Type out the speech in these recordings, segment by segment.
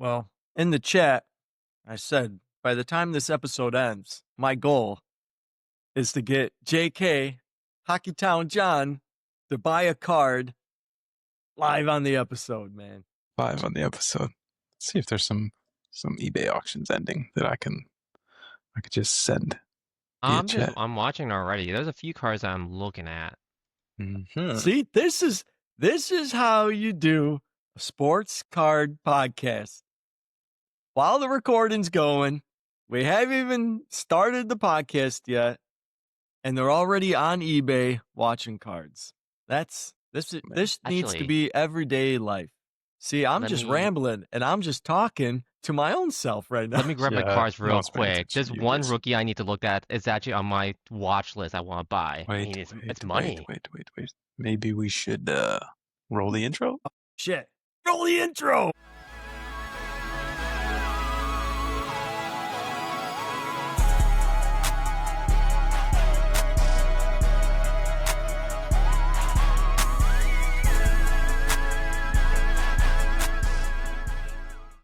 Well, in the chat, I said by the time this episode ends, my goal is to get JK, Hockeytown John, to buy a card live on the episode, man. Live on the episode. Let's see if there's some eBay auctions ending that I could just send via chat. I'm watching already. There's a few cards I'm looking at. See, this is how you do a sports card podcast. While the recording's going, we haven't even started the podcast yet, and they're already on eBay watching cards. This needs to Actually, be everyday life. See, I'm just rambling and I'm just talking to my own self right now. Let me grab my cards real paying quick. attention There's to you one guys. rookie I need to look at. It's actually on my watch list I want to buy. I mean, it's money. Wait. Maybe we should roll the intro? Shit. Roll the intro.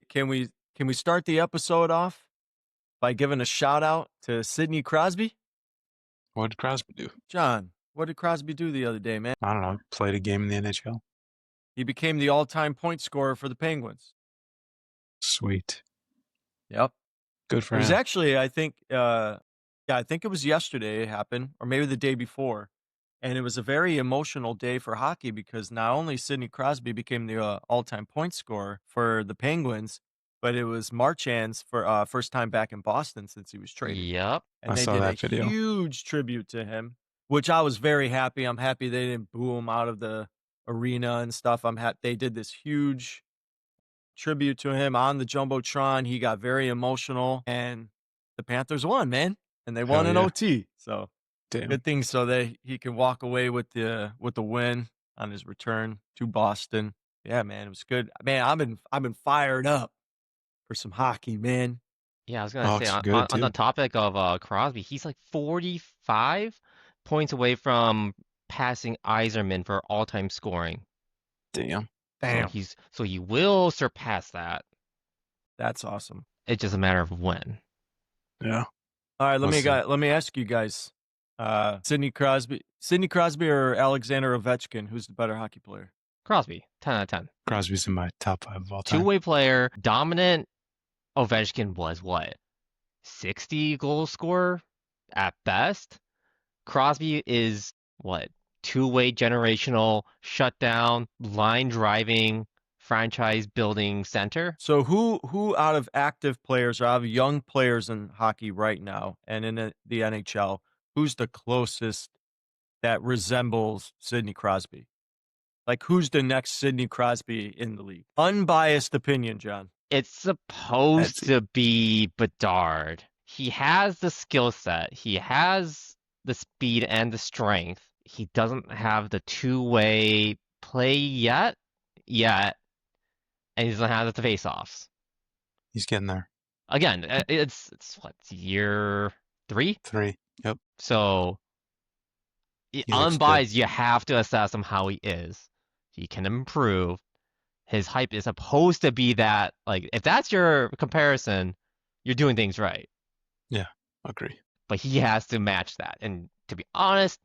Can we start the episode off by giving a shout out to Sidney Crosby? What did Crosby do? John, what did Crosby do the other day, man? I don't know. Played a game in the NHL. He became the all-time point scorer for the Penguins. Sweet. Yep. Good for It him. was actually, I think it was yesterday it happened, or maybe the day before. And it was a very emotional day for hockey because not only Sidney Crosby became the all-time point scorer for the Penguins, but it was Marchand's for first time back in Boston since he was traded. Yep. And I they saw did that a video. huge tribute to him, which I was very happy. I'm happy they didn't boo him out of the arena and stuff. They did this huge tribute to him on the Jumbotron. He got very emotional, and the Panthers won, man. And they won in OT. So Damn. good thing so that he can walk away with the win on his return to Boston. Yeah, man, it was good. Man, I've been fired up for some hockey, man. Yeah, I was gonna say Hawks good, on the too. topic of Crosby, he's like 45 points away from passing Yzerman for all-time scoring. Damn. So he will surpass that. That's awesome. It's just a matter of when. Yeah. All right, We'll see. let me ask you guys, Sidney Crosby or Alexander Ovechkin, who's the better hockey player? Crosby, 10 out of 10. Crosby's in my top 5 of all time. Two-way player, dominant. Ovechkin was what? 60 goal scorer at best. Crosby is what? Two-way generational shutdown, line driving, franchise building center. So who out of active players or out of young players in hockey right now and in the NHL, who's the closest that resembles Sidney Crosby? Like, who's the next Sidney Crosby in the league? Unbiased opinion, John. It's supposed to be Bedard. He has the skill set. He has the speed and the strength. He doesn't have the two-way play yet, and he doesn't have the face-offs. He's getting there. Again, it's what, year 3? 3. Yep. So, unbiased, you have to assess him how he is. He can improve. His hype is supposed to be that, like, if that's your comparison, you're doing things right. Yeah, agree. But he has to match that. And to be honest,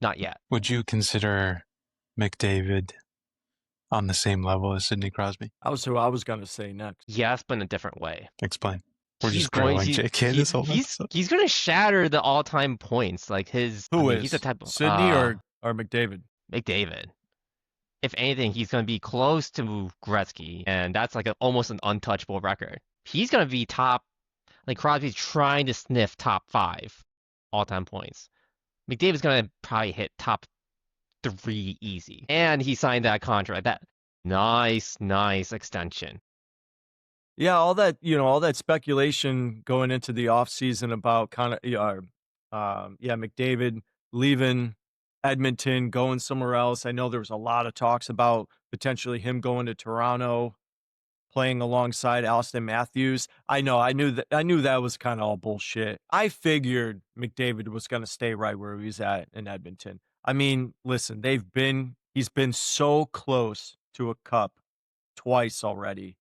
not yet. Would you consider McDavid on the same level as Sidney Crosby? That was who I was going to say next. Yes, but in a different way. Explain. We're just grilling JK this whole episode. He's going to shatter the all-time points. Like his... He's a type of... Sidney or McDavid? McDavid. If anything, he's going to be close to Gretzky, and that's like almost an untouchable record. He's going to be top... Like, Crosby's trying to sniff top 5 all-time points. McDavid's going to probably hit top 3 easy. And he signed that contract. That nice extension. Yeah, all that speculation going into the offseason about McDavid leaving Edmonton, going somewhere else. I know there was a lot of talks about potentially him going to Toronto, playing alongside Austin Matthews. I knew that was kind of all bullshit. I figured McDavid was going to stay right where he was at in Edmonton. I mean, listen, he's been so close to a cup twice already.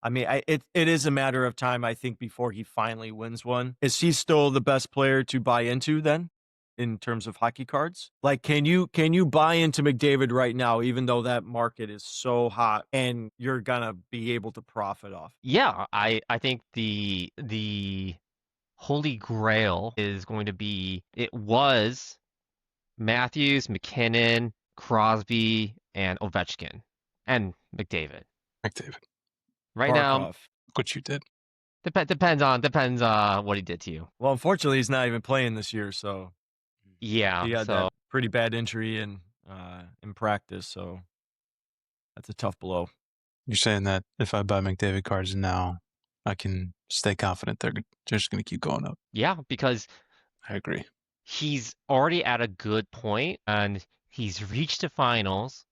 I mean, it is a matter of time, I think, before he finally wins one. Is he still the best player to buy into then, in terms of hockey cards? Like, can you buy into McDavid right now, even though that market is so hot and you're gonna be able to profit off? Yeah, I think the holy grail is going to be, it was Matthews, McKinnon, Crosby, and Ovechkin, and McDavid. McDavid, Right now, Barkov. what you did. depends what he did to you. Well, unfortunately, he's not even playing this year, so Yeah, he had so that pretty bad injury in practice, so that's a tough blow. You're saying that if I buy McDavid cards now, I can stay confident they're just going to keep going up. yeah, because I agree. he's already at a good point and he's reached the finals,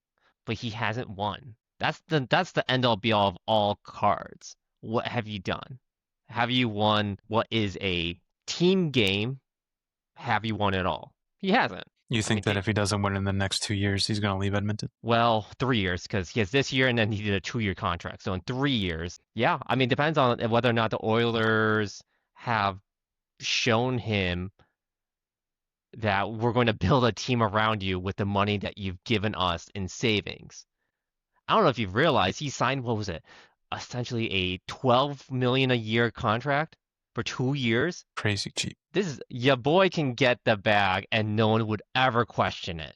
but he hasn't won. That's the end all be all of all cards. What have you done? Have you won what is a team game? Have you won it all? He hasn't. You I think mean, that if he doesn't win in the next 2 years, he's going to leave Edmonton? well, 3 years, because he has this year and then he did a 2-year contract. So in 3 years, yeah. I mean, depends on whether or not the Oilers have shown him that we're going to build a team around you with the money that you've given us in savings. I don't know if you've realized he signed, what was it? Essentially a 12 million a year contract for 2 years. Crazy cheap. This is, your boy can get the bag and no one would ever question it.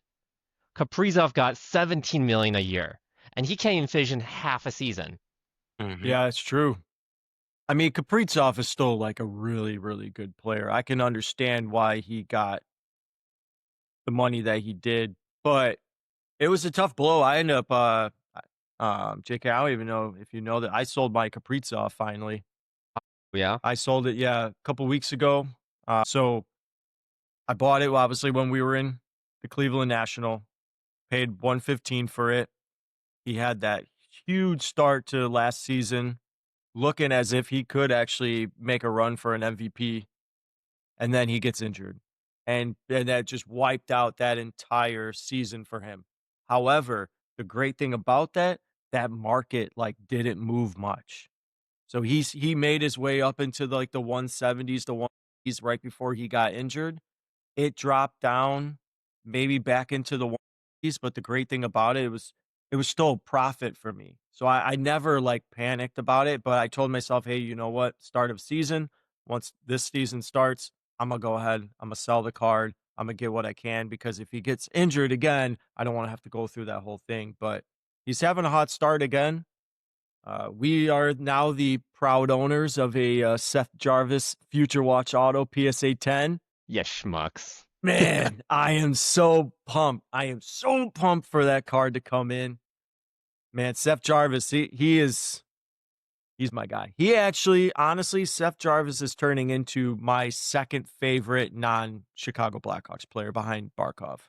Kaprizov got 17 million a year and he can't even finish in half a season. Mm-hmm. Yeah, it's true. I mean, Kaprizov is still like a really, really good player. I can understand why he got the money that he did, but it was a tough blow. I ended up, JK, I don't even know if you know that I sold my Kaprizov finally. Yeah. I sold it, yeah, a couple weeks ago. So I bought it obviously when we were in the Cleveland National, paid 115 for it. He had that huge start to last season, looking as if he could actually make a run for an MVP, and then he gets injured. And that just wiped out that entire season for him. However, the great thing about that market like didn't move much. So he made his way up into like the 170s to 180s right before he got injured. It dropped down maybe back into the 180s, but the great thing about it was still a profit for me. So I never like panicked about it, but I told myself, hey, you know what? Start of season. Once this season starts, I'm gonna go ahead. I'm gonna sell the card. I'm gonna get what I can because if he gets injured again, I don't want to have to go through that whole thing. But he's having a hot start again. We are now the proud owners of a Seth Jarvis Future Watch Auto PSA 10. Yes, schmucks. Man, I am so pumped. I am so pumped for that card to come in. Man, Seth Jarvis, he's my guy. He actually, honestly, Seth Jarvis is turning into my second favorite non-Chicago Blackhawks player behind Barkov.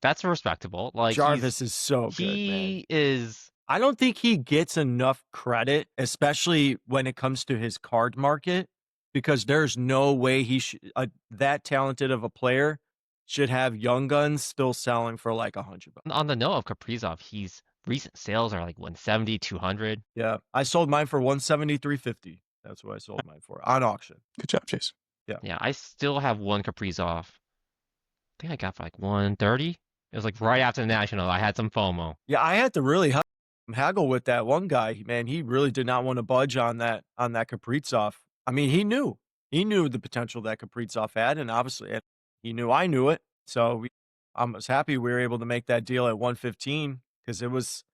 That's respectable. Like Jarvis is so good, man. He is. I don't think he gets enough credit, especially when it comes to his card market, because there's no way he should that talented of a player should have Young Guns still selling for like $100. On the note of Kaprizov, he's recent sales are like 170, 200. Yeah, I sold mine for 173.50. That's what I sold mine for on auction. Good job, Chase. Yeah, I still have one Kaprizov. I think I got for like 130. It was like right after the National. I had some FOMO. Yeah, I had to really haggle with that one guy. Man, he really did not want to budge on that Kaprizov. I mean, he knew the potential that Kaprizov had, and obviously he knew I knew it. So I was happy we were able to make that deal at 115 because it was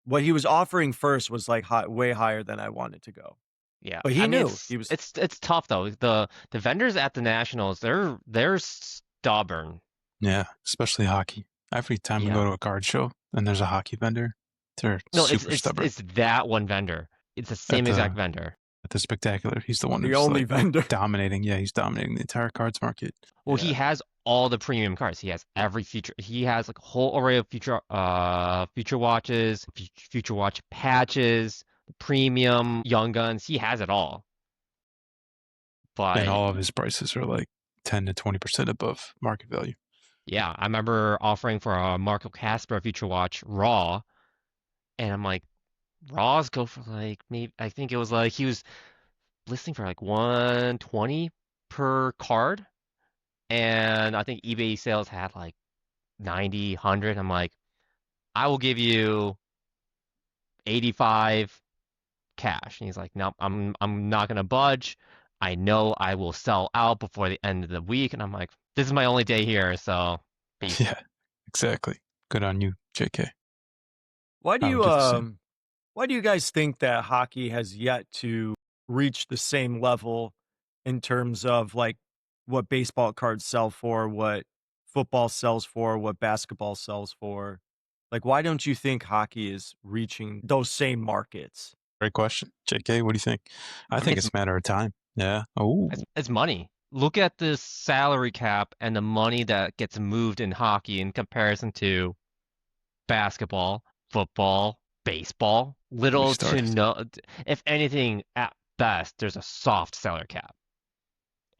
what he was offering first was like way higher than I wanted to go. Yeah, But he I mean, knew he was. It's tough though. The vendors at the Nationals, they're stubborn. Yeah, especially hockey. Every time we go to a card show and there's a hockey vendor, they're super stubborn. It's that one vendor. It's the same exact vendor. At the Spectacular, he's the one The who's only like vendor. dominating. Yeah, he's dominating the entire cards market. Well, he has all the premium cards. He has every feature. He has like a whole array of future watches, future watch patches, premium Young Guns. He has it all. But and all of his prices are like 10 to 20% above market value. Yeah, I remember offering for a Marco Casper Future Watch Raw, and I'm like, Raws go for like maybe I think it was like he was listing for like 120 per card, and I think eBay sales had like 90, 100. I'm like, I will give you 85 cash. And he's like, no, I'm not gonna budge. I know I will sell out before the end of the week. And I'm like, this is my only day here, so peace. Yeah, exactly. Good on you, JK. Why do I would you do the same. why do you guys think that hockey has yet to reach the same level in terms of like what baseball cards sell for, what football sells for, what basketball sells for? Like why don't you think hockey is reaching those same markets? Great question, JK. What do you think? I think It's it's a matter of time. Yeah. Oh, it's money. Look at the salary cap and the money that gets moved in hockey in comparison to basketball, football, baseball. we Little to started. no, if anything, at best, there's a soft salary cap.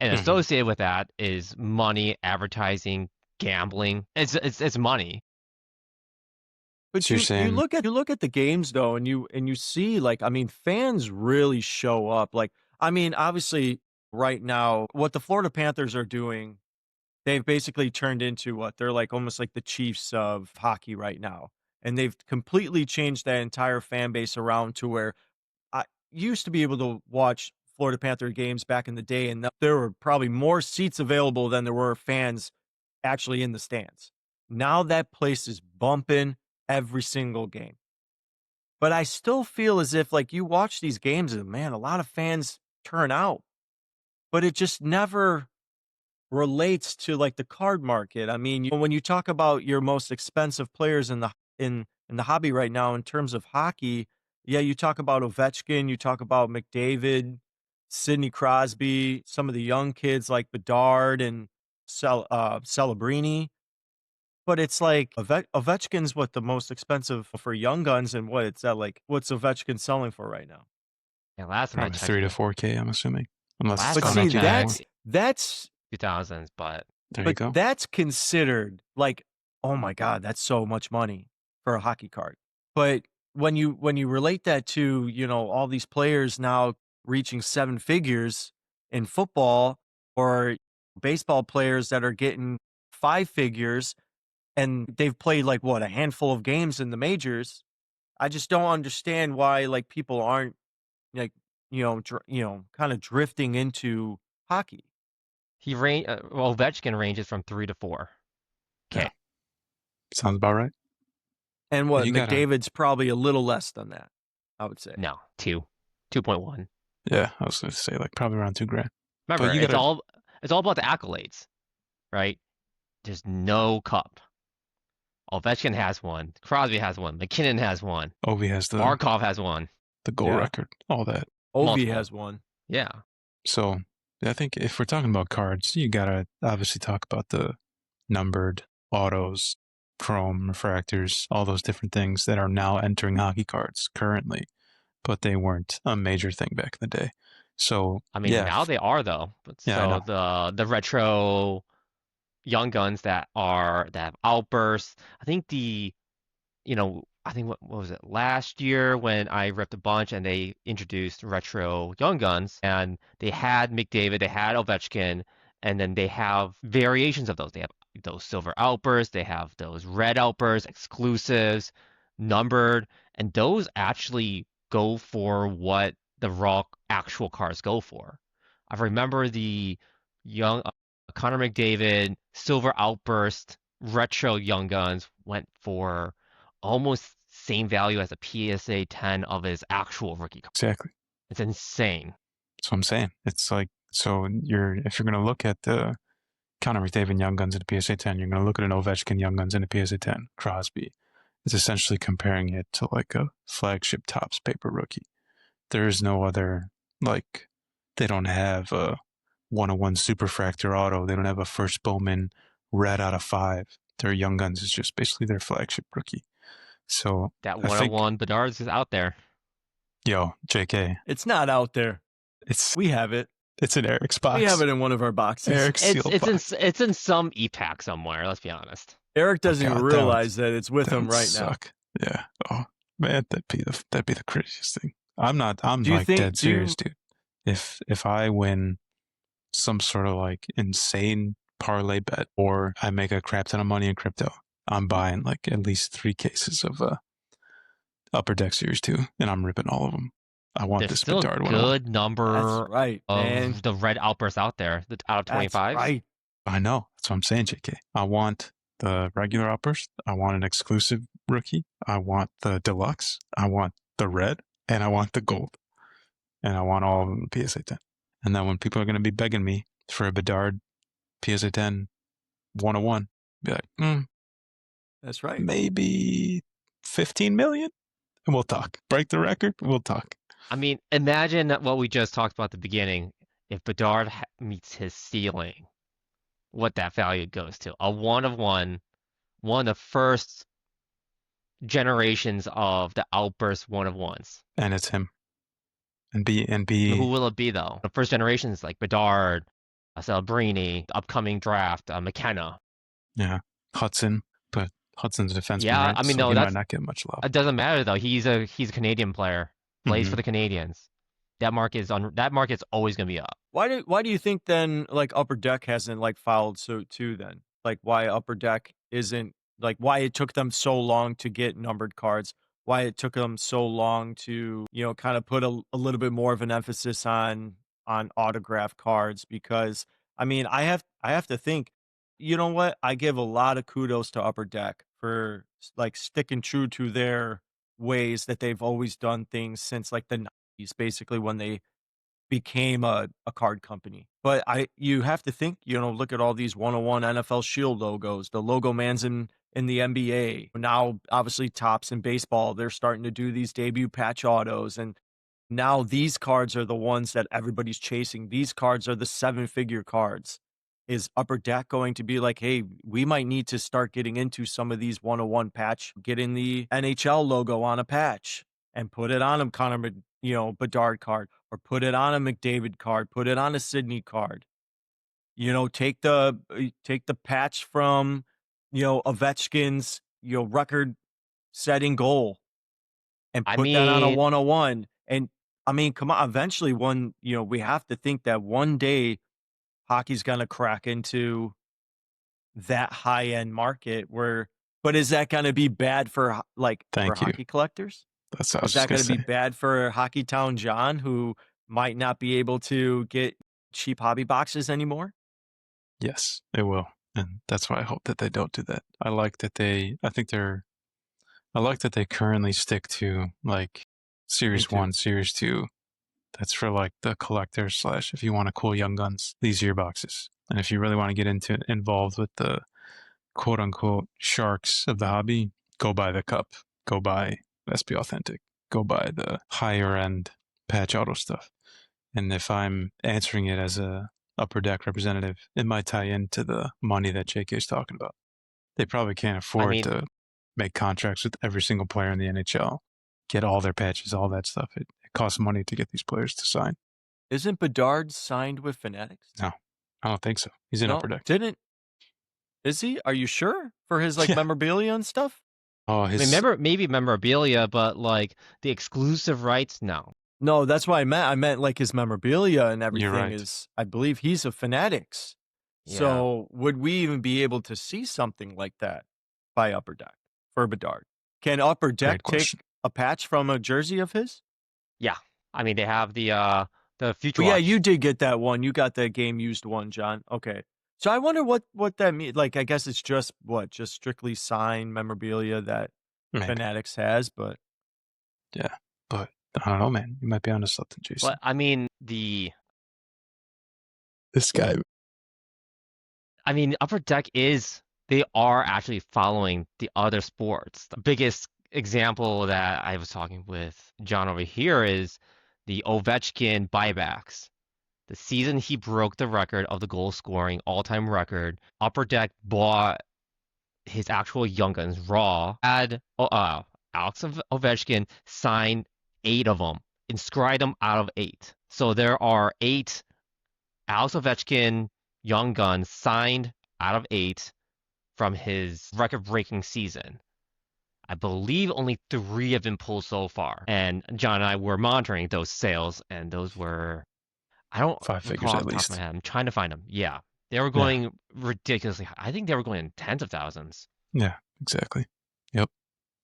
And Mhm. associated with that is money, advertising, gambling. It's money. But So you're you saying, look at the games though, and you see like I mean, fans really show up. Like I mean, obviously, right now, what the Florida Panthers are doing, they've basically turned into what they're like almost like the Chiefs of hockey right now, and they've completely changed that entire fan base around to where I used to be able to watch Florida Panther games back in the day, and there were probably more seats available than there were fans actually in the stands. Now that place is bumping every single game. But I still feel as if like you watch these games and man, a lot of fans turn out, but it just never relates to like the card market. I mean, when you talk about your most expensive players in the in the hobby right now in terms of hockey, yeah, you talk about Ovechkin, you talk about McDavid, Sidney Crosby, some of the young kids like Bedard and Celebrini. But it's like Ovechkin's what the most expensive for young guns, and what it's at like what's Ovechkin selling for right now? And last time I probably checked, 3 to 4K, I'm assuming, unless it's last But time I gone see, up even more. checked, that's 2000s, but There you but go. that's considered like, oh my God, that's so much money for a hockey card. But when you relate that to, you know, all these players now reaching seven figures in football or baseball players that are getting five figures and they've played like what, a handful of games in the majors, I just don't understand why like people aren't like, kind of drifting into hockey. well, Ovechkin ranges from 3 to 4K. Yeah, sounds about right. And But what, you gotta, McDavid's probably a little less than that, I would say. No, 2.1. yeah, I was gonna say like probably around 2 grand. But Remember, you gotta, it's all about the accolades, right? There's no cup. Ovechkin has one. Crosby has one. McKinnon has one. Ovi has Barkov has one. the goal Yeah. record, all that. Ovi Multiple. has one. Yeah. So I think if we're talking about cards, you gotta obviously talk about the numbered autos, chrome, refractors, all those different things that are now entering hockey cards currently, but they weren't a major thing back in the day. So I mean, yeah, now they are though. yeah, I So know. the retro young guns that have outbursts. I think I think what was it last year when I ripped a bunch and they introduced retro young guns and they had McDavid, they had Ovechkin, and then they have variations of those. They have those silver outbursts, they have those red outbursts, exclusives, numbered, and those actually go for what the raw actual cars go for. I remember the young Connor McDavid silver outburst retro young guns went for almost same value as a PSA 10 of his actual rookie card. Exactly. It's insane. That's what I'm saying. It's like, so if you're gonna look at the Connor McDavid Young Guns in the PSA 10, you're gonna look at an Ovechkin Young Guns in the PSA 10, Crosby. It's essentially comparing it to like a flagship Topps paper rookie. There is no other, like, they don't have a 101 Superfractor auto. They don't have a first Bowman red out of 5. Their Young Guns is just basically their flagship rookie. So That I think, 101 Bedard's is out there. yo, JK, It's not out there. it's We have it. in Eric's box. We have it in one of our boxes. Eric's sealed box. It's in some e-pack somewhere, let's be honest. Eric doesn't God, even that realize that it's with That him would right suck. Yeah. Oh, Man, that'd be the craziest thing. I'm Do you like think? dead serious, dude. If I win some sort of like insane parlay bet, or I make a crap ton of money in crypto, I'm buying like at least 3 cases of Upper Deck Series 2, and I'm ripping all of them. I want There's this still a Bedard 101. good That's number right, man. of the red outbursts out there, out of That's 25s. right. I know. That's what I'm saying, JK. I want the regular outburst. I want an exclusive rookie. I want the deluxe. I want the red, and I want the gold. And I want all of them PSA 10. And then when people are going to be begging me for a Bedard PSA 10 101, be like, That's right. maybe 15 million? And we'll talk. Break the record. We'll talk. I mean, imagine what we just talked about at the beginning. If Bedard meets his ceiling, what that value goes to. A 1 of 1 of the first generations of the outburst 1 of 1s. And it's him. And Who will it be, though? The first generations like Bedard, Celebrini, the upcoming draft, McKenna. Yeah, Hudson. But Hudson's a defenseman, Yeah, right? I mean, So no, he might not get much love. it doesn't matter though. He's a Canadian player, plays Mhm. for the Canadians. That market's always gonna be up. Why do you think then like Upper Deck hasn't like followed suit too then? Like why Upper Deck isn't like why it took them so long to get numbered cards? Why it took them so long to, kind of put a little bit more of an emphasis on autograph cards because I mean, I have to think, you know what? I give a lot of kudos to Upper Deck for like sticking true to their ways that they've always done things since like the 90s basically when they became a card company. But you have to think, look at all these 101 NFL Shield logos, the logo mans in the NBA. Now, obviously, tops in baseball, they're starting to do these debut patch autos. And now these cards are the ones that everybody's chasing. These cards are the 7-figure cards. Is Upper Deck going to be like, hey, we might need to start getting into some of these 101 patch, getting the NHL logo on a patch and put it on them, Bedard card, or put it on a McDavid card, put it on a Sidney card. Take the patch from, Ovechkin's, record-setting goal and I put that on a mean, 101. And I mean, come on, eventually we have to think that one day hockey's gonna crack into that high-end market but is that gonna be bad for for Thank you. hockey collectors? That's what I Is was that just going gonna to be say. bad for Hockeytown John, who might not be able to get cheap hobby boxes anymore? Yes, it will. And that's why I hope that they don't do that. I like that they currently stick to like Me Series too. 1, Series 2. That's for like the collectors / if you want to cool young guns, these are your boxes. And if you really want to get involved with the quote unquote sharks of the hobby, go buy the cup, go buy SP Authentic, go buy the higher end patch auto stuff. And if I'm answering it as a Upper Deck representative, it might tie into the money that JK is talking about. They probably can't I afford mean, to make contracts with every single player in the NHL, get all their patches, all that stuff. It costs money to get these players to sign. Isn't Bedard signed with Fanatics? No, I don't think so. He's in Upper No, Deck. didn't is he? Are you sure? For his Yeah. memorabilia and stuff? Oh, I mean, maybe memorabilia, but like the exclusive rights, no. No, that's what I meant. I meant like his memorabilia and You're everything right. is I believe he's a Fanatics. Yeah. So would we even be able to see something like that by Upper Deck for Bedard? Can Upper Deck Great question. take a patch from a jersey of his? Yeah. I mean, they have the Future Well, yeah, Watch. you did get that one. You got that game used one, John. Okay. So I wonder what that means. Like, I guess it's just strictly signed memorabilia that Maybe. Fanatics has, but Yeah. But I don't know, man. You might be onto something, Jason. But I mean, This guy. I mean, Upper Deck they are actually following the other sports. The biggest example that I was talking with John over here is the Ovechkin buybacks. The season he broke the record of the goal scoring all-time record, Upper Deck bought his actual Young Guns raw, had Alex Ovechkin signed 8 of them, inscribed them out of 8. So there are 8 Alex Ovechkin Young Guns signed out of 8 from his record-breaking season. I believe only 3 have been pulled so far. And John and I were monitoring those sales, and those were, I don't 5 recall figures off at the top of my least. head. I'm trying to find them. Yeah. They were going ridiculously high. I think they were going in tens of thousands. Yeah, exactly. Yep.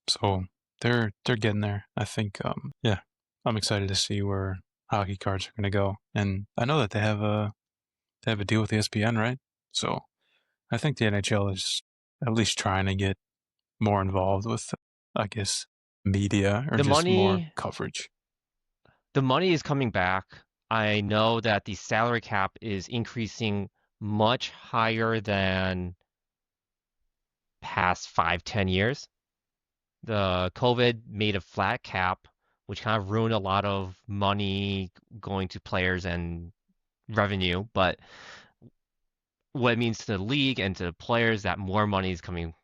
So they're getting there. I think yeah, I'm excited to see where hockey cards are going to go. And I know that they have a deal with ESPN, right? So I think the NHL is at least trying to get more involved with, I guess, media or The just more money, coverage. the money is coming back. I know that the salary cap is increasing much higher than past 5-10 years. The COVID made a flat cap, which kind of ruined a lot of money going to players and revenue. But what it means to the league and to the players, that more money is coming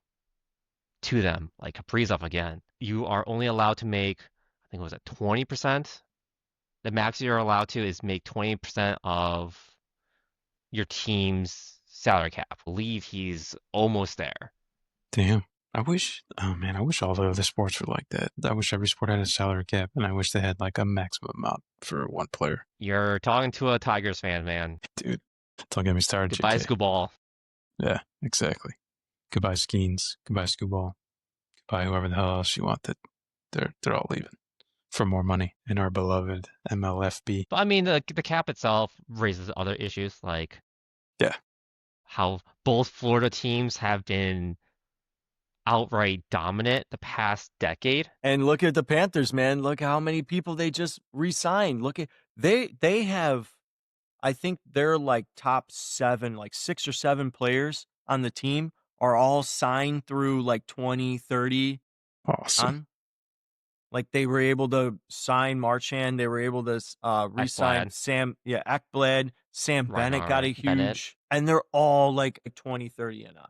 to them, like Kaprizov again. You are only allowed to make, I think it was at 20%. The max you're allowed to is make 20% of your team's salary cap. I believe he's almost there. Damn. Oh man, I wish all the other sports were like that. I wish every sport had a salary cap, and I wish they had like a maximum amount for one player. You're talking to a Tigers fan, man. Dude, don't get me started, Goodbye, JK. Scooball. Yeah, exactly. Goodbye, Skeens. Goodbye, Scooball. Goodbye, whoever the hell else you want. That they're all leaving for more money in our beloved MLFB. But I mean, the cap itself raises other issues, like Yeah. how both Florida teams have been outright dominant the past decade. And look at the Panthers, man. Look how many people they just re-signed. Look at they have, I think they're like top 7, like 6 or 7 players on the team are all signed through like 2030 Awesome. on. Like they were able to sign Marchand, they were able to re-sign Ekblad. Ekblad, Sam Bennett got a Reinhart, huge, Bennett. and they're all like 2030 and on.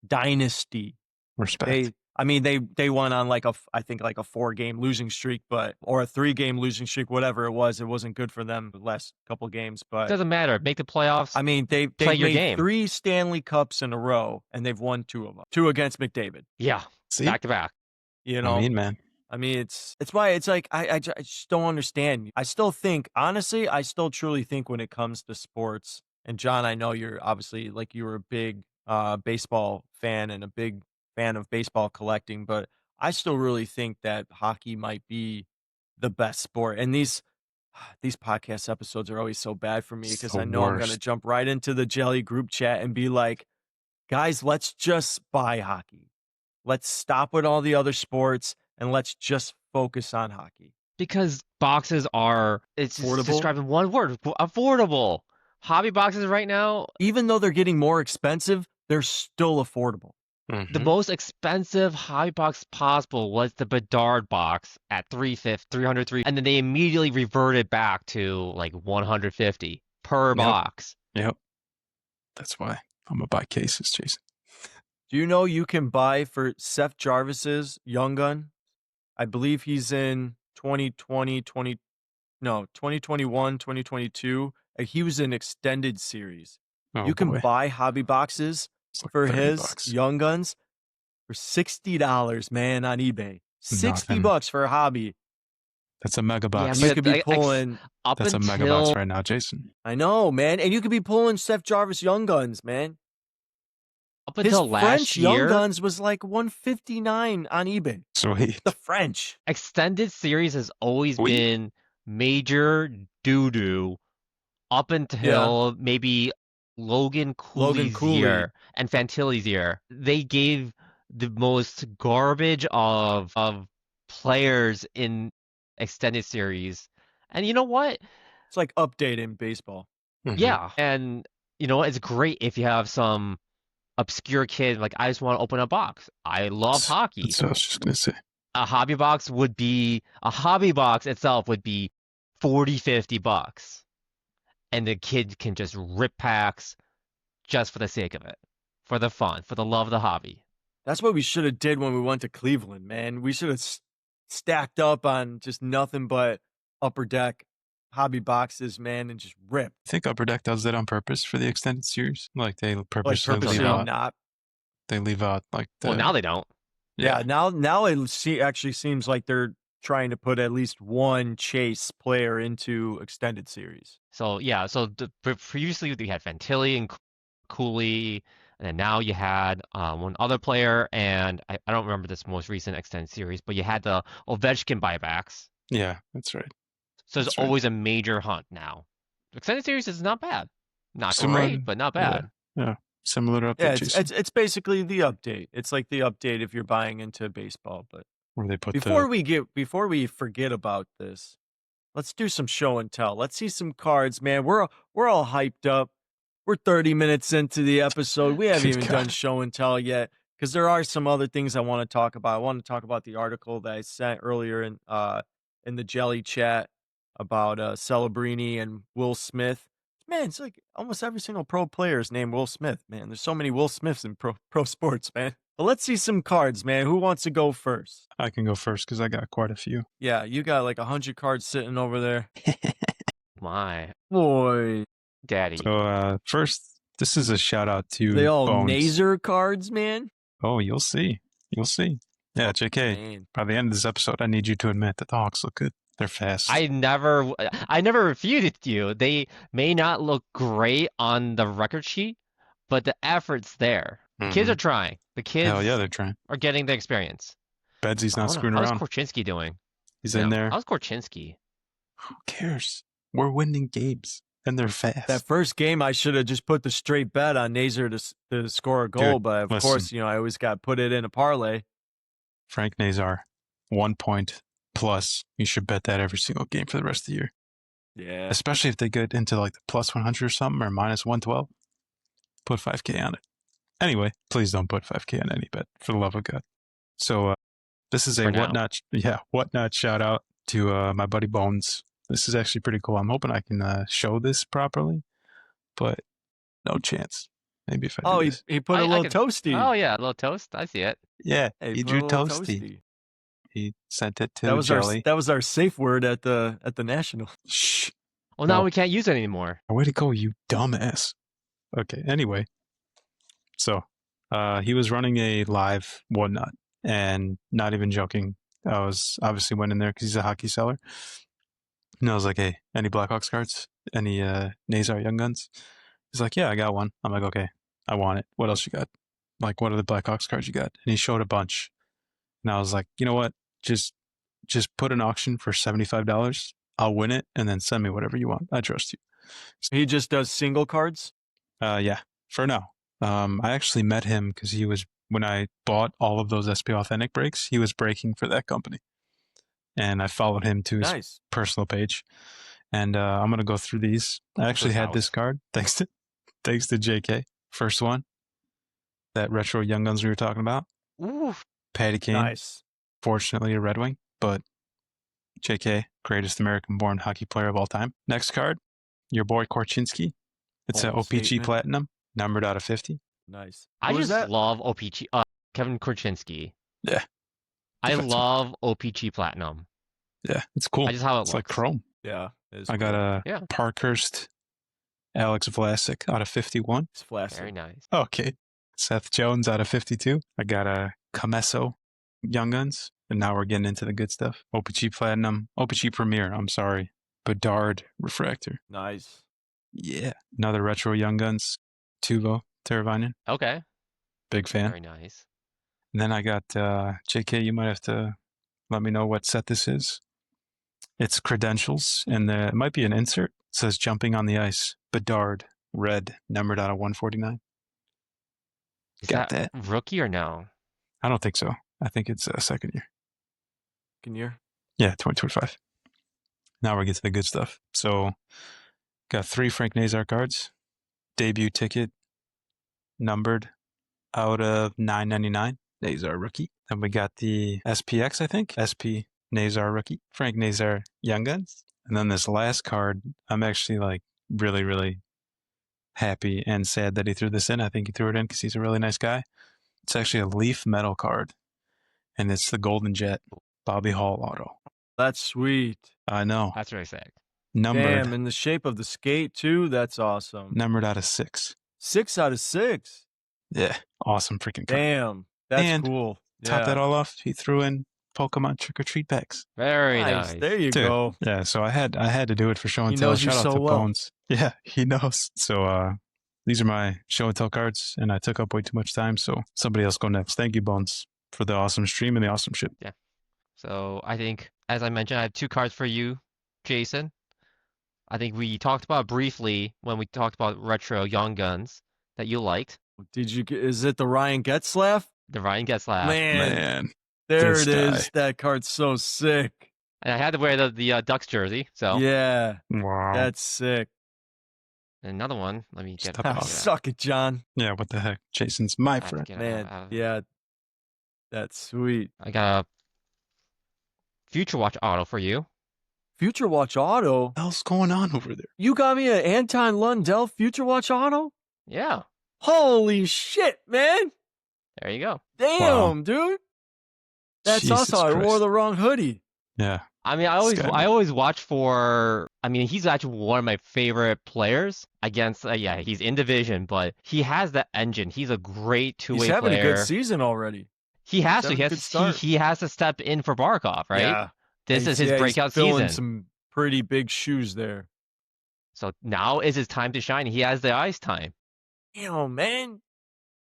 Dynasty. Respect. They went on like I think like a 4-game losing streak, or a 3-game losing streak, whatever it was. It wasn't good for them the last couple games, but Doesn't matter. Make the playoffs. I mean, they've Play your made game. 3 Stanley Cups in a row, and they've won 2 of them. 2 against McDavid. Yeah, See? back to back. You know, man. I mean, it's why it's like I just don't understand. I still think, honestly, I still truly think when it comes to sports, and John, I know you're obviously like you were a big baseball fan and a big fan of baseball collecting, but I still really think that hockey might be the best sport. And these podcast episodes are always so bad for me It's because the I know I'm going to worst. jump right into the Jelly group chat and be like, guys, let's just buy hockey. Let's stop with all the other sports and let's just focus on hockey. Because boxes are, it's Affordable? described in one word, affordable. Hobby boxes right now, Even though they're getting more expensive, they're still affordable. the most expensive hobby box possible was the Bedard box at $300, and then they immediately reverted back to like $150 per box. Yep. That's why I'm gonna buy cases, Jason. Do you know you can buy for Seth Jarvis's Young Gun? I believe he's in 2021, 2022. He was in extended series. Oh, you can boy. buy hobby boxes It's like for his $30. Young Guns for $60, man, on eBay. Nothing. $60 for a hobby. That's a mega box. You could be pulling. That's a mega box right now, Jason. I know, man, and you could be pulling Seth Jarvis Young Guns, man. Up His until last French year, Young Guns was like $159 on eBay. Sweet. The French extended series has always been major doo-doo up until maybe Logan Cooley's year and Fantilli's year. They gave the most garbage of players in extended series. And you know what? It's like updating baseball. Mm-hmm. Yeah. And you know what? It's great if you have some obscure kid like, I just want to open a box. I love hockey. That's what I was just gonna say. A hobby box itself would be $40-$50, and the kid can just rip packs just for the sake of it, for the fun, for the love of the hobby. That's what we should have did when we went to Cleveland, man. We should have stacked up on just nothing but Upper Deck hobby boxes, man, and just rip. I think Upper Deck does that on purpose for the extended series. Like they purposely leave out. Not. They leave out like the. Well, now they don't. Yeah, now it actually seems like they're trying to put at least one chase player into extended series. So yeah, so previously we had Fantilli and Cooley, and then now you had one other player, and I don't remember this most recent extended series, but you had the Ovechkin buybacks. Yeah, that's right. So there's That's right. always a major hunt now. Extended series is not bad, not Similar, great, but not bad. Yeah, similar to update. Yeah, Jason, it's basically the update. It's like the update if you're buying into baseball. But where they put before we forget about this, let's do some show and tell. Let's see some cards, man. We're all hyped up. We're 30 minutes into the episode. We haven't Good even God. done show and tell yet because there are some other things I want to talk about. I want to talk about the article that I sent earlier in the Jelly chat about Celebrini and Will Smith. Man, it's like almost every single pro player is named Will Smith, man. There's so many Will Smiths in pro sports, man. But let's see some cards, man. Who wants to go first? I can go first because I got quite a few. Yeah, you got like 100 cards sitting over there. My Boy. daddy. So first, this is a shout out to They all Bones. Nazer cards, man. Oh, you'll see. You'll see. Yeah, JK. Man. By the end of this episode, I need you to admit that the Hawks look good. They're fast. I never refuted you. They may not look great on the record sheet, but the effort's there. The kids are trying. The kids Hell yeah, they're trying. are getting the experience. Bedsy's not screwing How's around. Korchinski doing? He's in there. How's Korchinski? Who cares? We're winning games, and they're fast. That first game, I should have just put the straight bet on Nazer to score a goal, Dude, but of listen. course, I always got to put it in a parlay. Frank Nazar, 1 point plus. You should bet that every single game for the rest of the year. Yeah. Especially if they get into like the plus 100 or something or minus 112. Put 5K on it. Anyway, please don't put 5K on any bet, for the love of God. So this is a For now. whatnot shout out to my buddy Bones. This is actually pretty cool. I'm hoping I can show this properly, but no chance. Maybe if I do this. He put a little toasty. Oh yeah, a little toast. I see it. Yeah, Hey, he put a drew little toasty. He sent it to That was Jelly. that was our safe word at the National. Shh. Well, now No. we can't use it anymore. Way to go, you dumbass. Okay, anyway. So, he was running a live whatnot, and not even joking. I was obviously went in there because he's a hockey seller. And I was like, hey, any Blackhawks cards? Any Nazar Young Guns? He's like, yeah, I got one. I'm like, okay, I want it. What else you got? Like, what are the Blackhawks cards you got? And he showed a bunch. And I was like, you know what? Just put an auction for $75. I'll win it, and then send me whatever you want. I trust you. He just does single cards. Yeah, for now. I actually met him because he was, when I bought all of those SP Authentic breaks, he was breaking for that company. And I followed him to his Nice. personal page. And I'm going to go through these. I actually had this card, thanks to JK. First one, that retro Young Guns we were talking about. Ooh, Patty Kane, Nice. fortunately a Red Wing, but JK, greatest American-born hockey player of all time. Next card, your boy Korchinski. It's an Bold OPG statement. Platinum, numbered out of 50. Nice. I Who was just that? love OPG. Kevin Korchinski. Yeah. I Defenseman. love OPG Platinum. Yeah, it's cool. I just how it It's looks. like chrome. Yeah. it is I got cool. a Yeah. Parkhurst Alex Vlasic out of 51. It's flashy. Very nice. Okay. Seth Jones out of 52. I got a Camesso Young Guns. And now we're getting into the good stuff. OPG Platinum. OPG Premier. I'm sorry. Bedard Refractor. Nice. Yeah. Another retro Young Guns. Tuvo Teravainen. Okay. Big fan. Very nice. And then I got JK. You might have to let me know what set this is. It's credentials, and it might be an insert. It says jumping on the ice. Bedard, red, numbered out of 149. Is Got that rookie or no? I don't think so. I think it's a second year. Can you? Yeah, 2025. Now we get to the good stuff. So, got 3 Frank Nazar cards. Debut ticket, numbered out of 999. Nazar rookie. Then we got the SPX, I think. SP Nazar rookie. Frank Nazar Young Guns. And then this last card, I'm actually like really, really happy and sad that he threw this in. I think he threw it in because he's a really nice guy. It's actually a Leaf metal card. And it's the Golden Jet Bobby Hall auto. That's sweet. I know. That's really sick. Numbered. Damn, in the shape of the skate too. That's awesome. Numbered out of 6. 6 out of 6. Yeah. Awesome freaking card. Damn, that's And- cool. top that Yeah. all off, he threw in Pokemon Trick or Treat packs. Very Nice. nice. There you Dude, go. yeah, so I had to do it for show and He tell. knows you Shout out so to well. Bones. Yeah, he knows. So these are my show and tell cards, and I took up way too much time, so somebody else go next. Thank you, Bones, for the awesome stream and the awesome shit. So I think, as I mentioned, I have 2 cards for you, Jason. I think we talked about briefly when we talked about retro Young Guns that you liked. Did you get, is it the Ryan Getzlaff? The Ryan Getzlaff. Man, there this it is. guy. That card's so sick. And I had to wear the Ducks jersey, so. Yeah, Wow. that's sick. And another one, let me get Stop it. it. Suck it, John. Yeah, what the heck? Jason's my I have to friend. get it Man, out of- yeah, that's sweet. I got a Future Watch auto for you. Future Watch Auto. What the hell's going on over there? You got me an Anton Lundell Future Watch Auto? Yeah, Holy shit, man. there you go. Damn, Wow. dude. That's Jesus awesome. I wore Christ. the wrong hoodie. Yeah. I mean, This guy- I always watch for. I mean, he's actually one of my favorite players against. Yeah, he's in division, but he has that engine. He's a great two-way He's having player. a good season already. He has to. having He a has good to. start. He has to step in for Barkov, right? Yeah. This is his he's breakout filling season. some pretty big shoes there. So now is his time to shine. He has the ice time. Damn, man.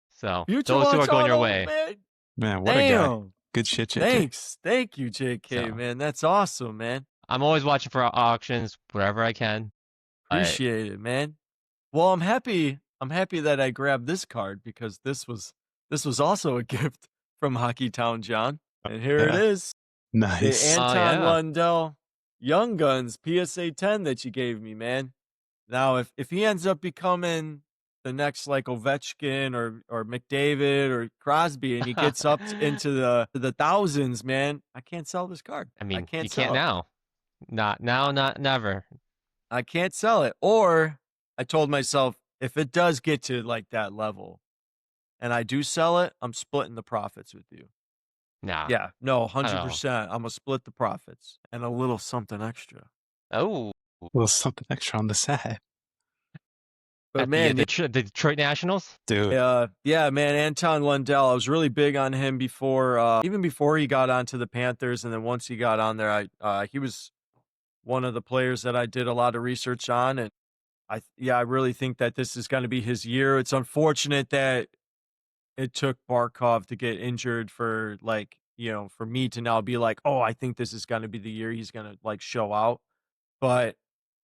So Future those 2 Watch are going your Auto, way. Man. Man, what a guy. Damn. Good shit, JK. Thanks. Thank you, JK, So- man. That's awesome, man. I'm always watching for auctions wherever I can. Appreciate it, man. Well, I'm happy that I grabbed this card because this was also a gift from Hockeytown John. And here it Yeah. is. The Nice. Anton yeah. Lundell Young Guns PSA 10 that you gave me, man. Now, if he ends up becoming the next like Ovechkin or McDavid or Crosby and he gets up into the thousands, man, I can't sell this card. I mean, can't you sell can't it. now. Not now, not never. I can't sell it. Or I told myself if it does get to like that level and I do sell it, I'm splitting the profits with you. Nah. Yeah, no, know. 100%. I'm gonna split the profits and a little something extra. Oh. A little something extra on the side. But At man, the Detroit Nationals. Dude. yeah, man, Anton Lundell. I was really big on him before, even before he got onto the Panthers, and then once he got on there, he was one of the players that I did a lot of research on, and I really think that this is going to be his year. It's unfortunate that it took Barkov to get injured for for me to now be like, oh, I think this is going to be the year he's going to like show out. But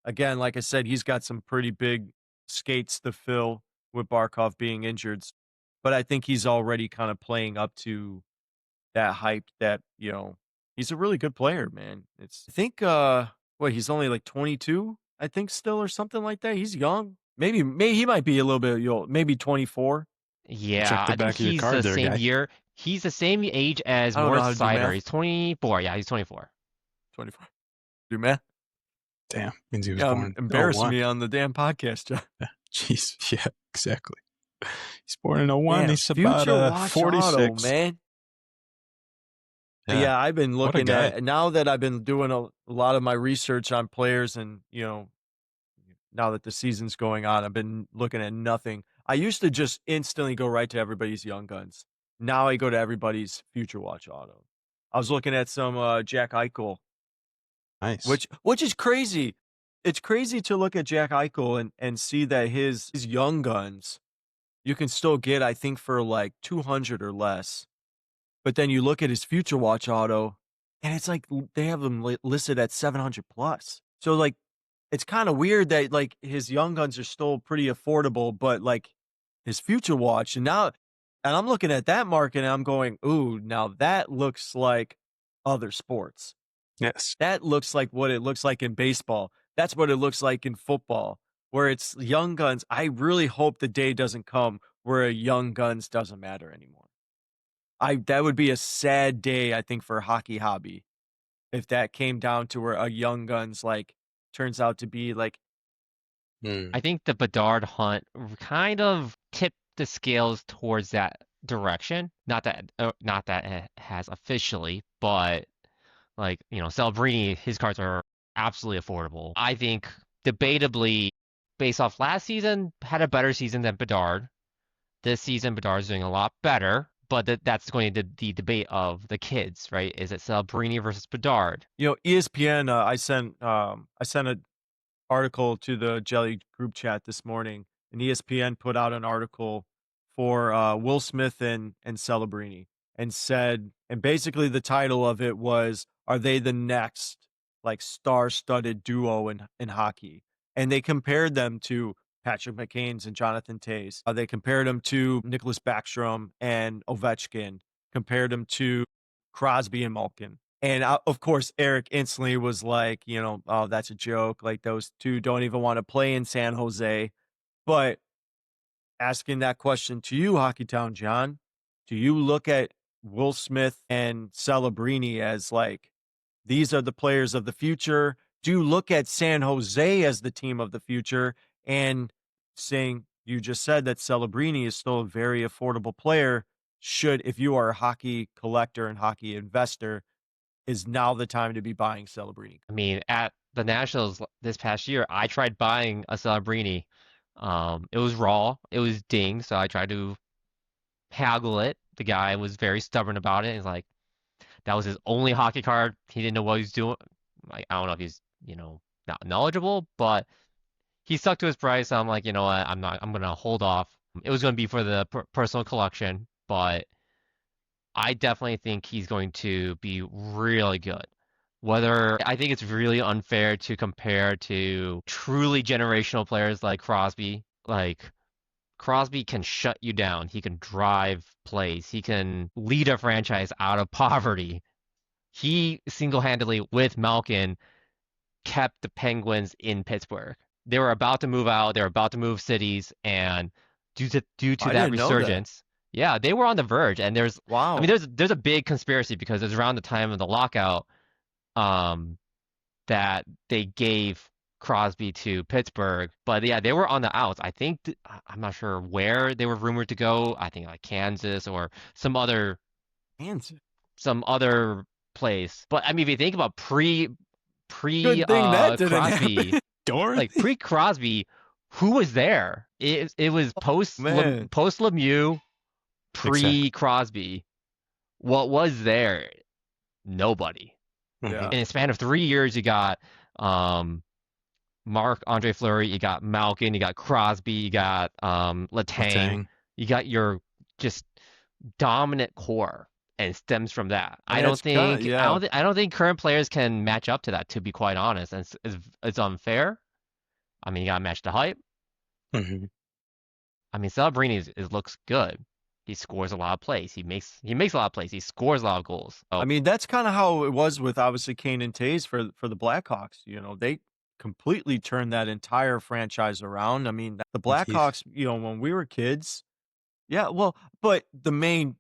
again, like I said, he's got some pretty big skates to fill with Barkov being injured. But I think he's already kind of playing up to that hype that, he's a really good player, man. I think he's only like 22, I think still or something like that. He's young. Maybe he might be a little bit old, maybe 24. Yeah, Check the I back think of your he's card the there, same guy. year. He's the same age as I don't know how Moritz to do Seider. math. He's 24. Yeah, he's 24. 24. Do math? Damn. Means he was Yeah, born. embarrassing 01. me on the damn podcast, John. Jeez. Yeah, exactly. He's born in 01. Damn, He's Future about Watch 46. Auto, man. Yeah, I've been What a looking guy. at now that I've been doing a lot of my research on players, and now that the season's going on, I've been looking at nothing. I used to just instantly go right to everybody's Young Guns. Now I go to everybody's Future Watch Auto. I was looking at some Jack Eichel, Nice. which is crazy. It's crazy to look at Jack Eichel and see that his Young Guns you can still get, I think, for like 200 or less. But then you look at his Future Watch Auto, and it's like they have them listed at 700 plus. So like, it's kind of weird that like his Young Guns are still pretty affordable, but like his Future Watch, and I'm looking at that market and I'm going, ooh, now that looks like other sports. Yes. That looks like what it looks like in baseball. That's what it looks like in football, where it's Young Guns. I really hope the day doesn't come where a Young Guns doesn't matter anymore. That would be a sad day, I think, for hockey hobby, if that came down to where a Young Guns like turns out to be like. I think the Bedard hunt kind of tipped the scales towards that direction. Not that it has officially, but like, Celebrini, his cards are absolutely affordable. I think debatably, based off last season, had a better season than Bedard. This season, Bedard's doing a lot better, but that's going to the debate of the kids, right? Is it Celebrini versus Bedard? ESPN. I sent an article to the Jelly group chat this morning, and ESPN put out an article for Will Smith and Celebrini, and said, and basically the title of it was, "Are they the next like star-studded duo in hockey?" And they compared them to Patrick McCain's and Jonathan Tays. They compared them to Nicholas Backstrom and Ovechkin. Compared them to Crosby and Malkin. And of course, Eric instantly was like, "Oh, that's a joke. Like those two don't even want to play in San Jose." But asking that question to you, Hockeytown John, do you look at Will Smith and Celebrini as like, these are the players of the future? Do you look at San Jose as the team of the future? And saying, you just said that Celebrini is still a very affordable player. If you are a hockey collector and hockey investor, is now the time to be buying Celebrini? I mean, at the Nationals this past year, I tried buying a Celebrini. It was raw, it was ding, so I tried to haggle it. The guy was very stubborn about it. He's like, that was his only hockey card. He didn't know what he was doing. Like, I don't know if he's, not knowledgeable, but he stuck to his price. I'm like, you know what? I'm gonna hold off. It was gonna be for the personal collection, but I definitely think he's going to be really good. Whether I think it's really unfair to compare to truly generational players like Crosby. Like, Crosby can shut you down. He can drive plays. He can lead a franchise out of poverty. He single-handedly, with Malkin, kept the Penguins in Pittsburgh. They were about to move out. They were about to move cities, and due to I that didn't know that. resurgence, yeah, they were on the verge. And I Wow. mean, there's a big conspiracy because it's around the time of the lockout, that they gave Crosby to Pittsburgh. But yeah, they were on the outs. I think I'm not sure where they were rumored to go. I think like Kansas or some other Kansas. place. But I mean, if you think about pre Good thing that didn't Crosby, happen. Dorothy. like pre Crosby, who was there? It was Man. post Lemieux, pre Exactly. Crosby. What was there? Nobody. Yeah. In a span of 3 years, you got Marc-Andre Fleury, you got Malkin, you got Crosby, you got Letang, Letang. you got your just dominant core, and it stems from that. I And don't it's kinda- think yeah. I don't think current players can match up to that. To be quite honest, and it's unfair. I mean, you gotta match the hype. hmm I mean, Celebrini looks good. He scores a lot of plays. He makes a lot of plays. He scores a lot of goals. So, I mean, that's kind of how it was with obviously Kane and Tays for the Blackhawks. They completely turned that entire franchise around. I mean, the Blackhawks, when we were kids, yeah, well, but the main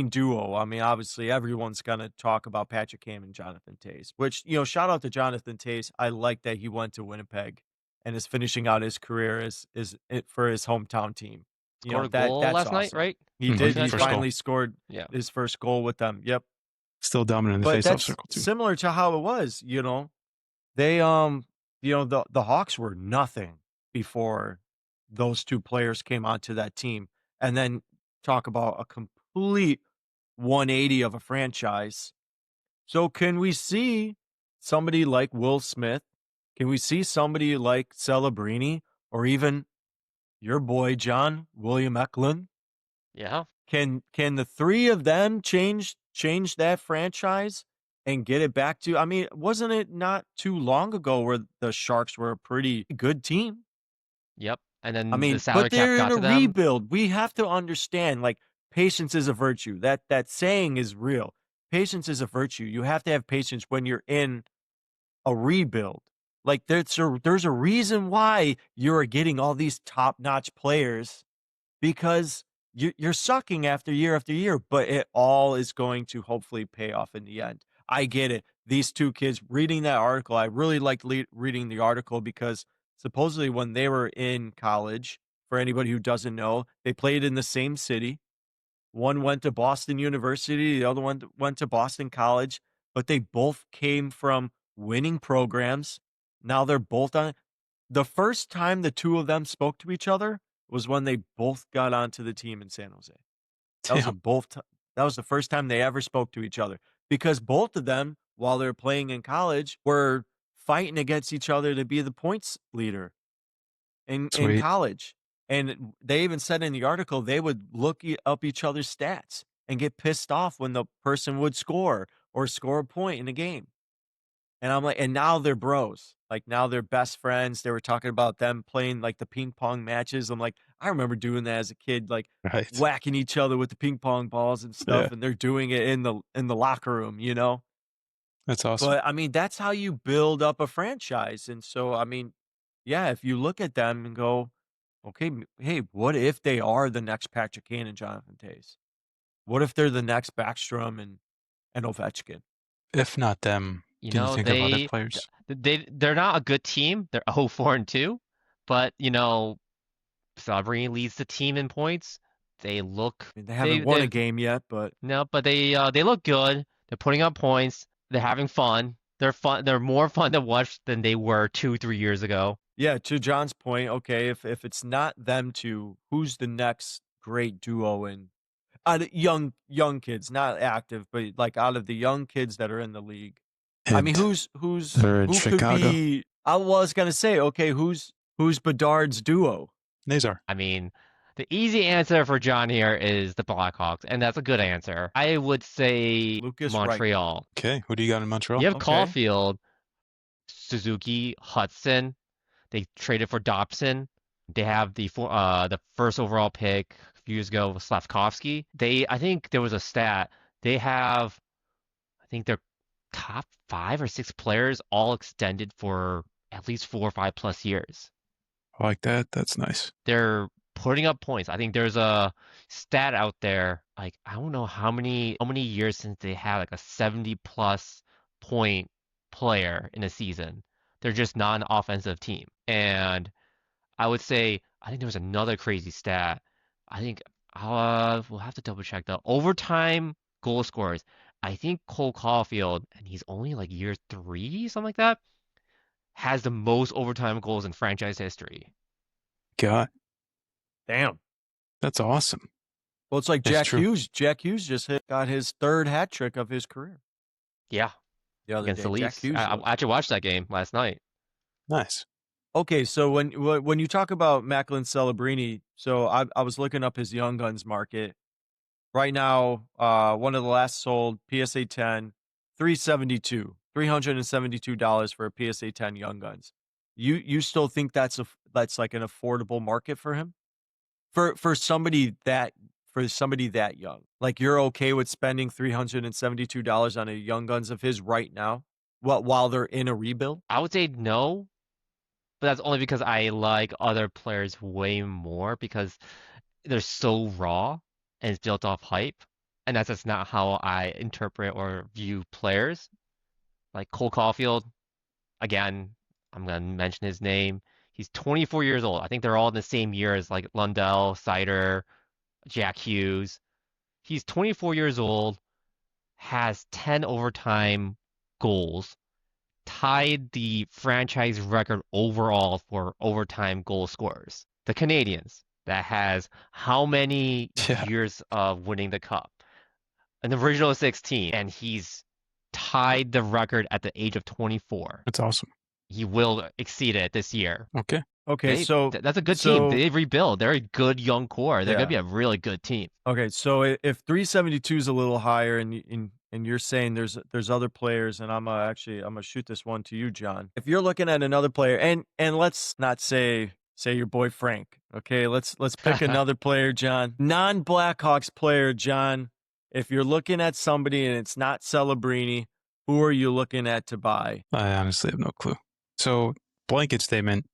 duo, I mean, obviously everyone's gonna talk about Patrick Kane and Jonathan Tays, which, shout out to Jonathan Tays. I like that he went to Winnipeg and is finishing out his career for his hometown team. scored a goal That's last night, awesome. right? He Mhm. did. He First goal. finally scored Yeah. his first goal with them. Yep. Still dominant in the But faceoff that's circle too. similar to how it was, They the Hawks were nothing before those two players came onto that team. And then talk about a complete 180 of a franchise. So can we see somebody like Will Smith? Can we see somebody like Celebrini, or even your boy John William Eklund? Yeah. Can the three of them change that franchise and get it back to, I mean, wasn't it not too long ago where the Sharks were a pretty good team? Yep. And I then the mean, salary but cap they're got in a to them. rebuild. We have to understand, like, patience is a virtue. That saying is real. Patience is a virtue. You have to have patience when you're in a rebuild. Like, there's a reason why you're getting all these top-notch players, because you're sucking after year, but it all is going to hopefully pay off in the end. I get it. These two kids, reading that article, I really liked reading the article, because supposedly when they were in college, for anybody who doesn't know, they played in the same city. One went to Boston University, the other one went to Boston College, but they both came from winning programs. Now they're both on. The first time the two of them spoke to each other was when they both got onto the team in San Jose. That was Damn. that was the first time they ever spoke to each other because both of them, while they're playing in college, were fighting against each other to be the points leader in Sweet. college. And they even said in the article they would look up each other's stats and get pissed off when the person would score or score a point in a game. And I'm like, and now they're bros. Like now they're best friends. They were talking about them playing like the ping pong matches. I'm like, I remember doing that as a kid, like Right. whacking each other with the ping pong balls and stuff. Yeah. And they're doing it in the locker room, you know? That's awesome. But I mean, that's how you build up a franchise. And so, I mean, yeah, if you look at them and go, okay, hey, what if they are the next Patrick Kane and Jonathan Tays? What if they're the next Backstrom and Ovechkin? If not them, You can you know, think of other players? they're not a good team. They're 0-4-2, but you know, Sabri leads the team in points. They look I mean, they haven't won a game yet, but no, but they look good. They're putting up points. They're having fun. They're fun. They're more fun to watch than they were 2-3 years ago. yeah, to John's point, okay, if it's not them two, who's the next great duo in out of young kids, not active, but like out of the young kids that are in the league? I mean, Hint. who's They're in who could Chicago. be? I was gonna say, okay, who's Bedard's duo? Nazar. I mean, the easy answer for John here is the Blackhawks, and that's a good answer. I would say Lucas Montreal. Okay, who do you got in Montreal? You have Okay. Caulfield, Suzuki, Hudson. They traded for Dobson. They have the first overall pick a few years ago with Slavkovsky. I think there was a stat. They have, I think their top 5 or 6 players all extended for at least 4 or 5 plus years. I like that. That's nice. They're putting up points. I think there's a stat out there, like I don't know how many years since they had like a 70 plus point player in a season. They're just not an offensive team. And I would say I think there was another crazy stat. I think we'll have to double check the overtime goal scorers. I think Cole Caulfield, and he's only like year 3, something like that, has the most overtime goals in franchise history. God, Damn. that's awesome. Well, it's like It's Jack true. Hughes. Jack Hughes just got his 3rd hat trick of his career Yeah, the other against day. the Jack Leafs. Hughes. I actually watched that game last night. Nice. Okay, so when you talk about Macklin Celebrini, so I was looking up his Young Guns market. Right now, one of the last sold PSA 10, $372 for a PSA 10 Young Guns. You still think that's like an affordable market for him? For somebody that young. Like you're okay with spending $372 on a Young Guns of his right now while they're in a rebuild? I would say no, but that's only because I like other players way more because they're so raw and it's built off hype. And that's just not how I interpret or view players. Like Cole Caulfield, again, I'm going to mention his name. He's 24 years old. I think they're all in the same year as like Lundell, Sider, Jack Hughes. He's 24 years old, has 10 overtime goals, tied the franchise record overall for overtime goal scorers. The Canadians, that has how many Yeah. years of winning the cup? An original 16, and he's tied the record at the age of 24. That's awesome. He will exceed it this year. Okay. Okay, so That's a good team. They rebuild. They're a good young core. They're Yeah. gonna be a really good team. okay, so if 372 is a little higher and you're saying there's other players, and I'm gonna shoot this one to you, John. If you're looking at another player, and let's not say your boy Frank, okay? Let's pick another player, John. Non-Blackhawks player, John. If you're looking at somebody and it's not Celebrini, who are you looking at to buy? I honestly have no clue. So, blanket statement.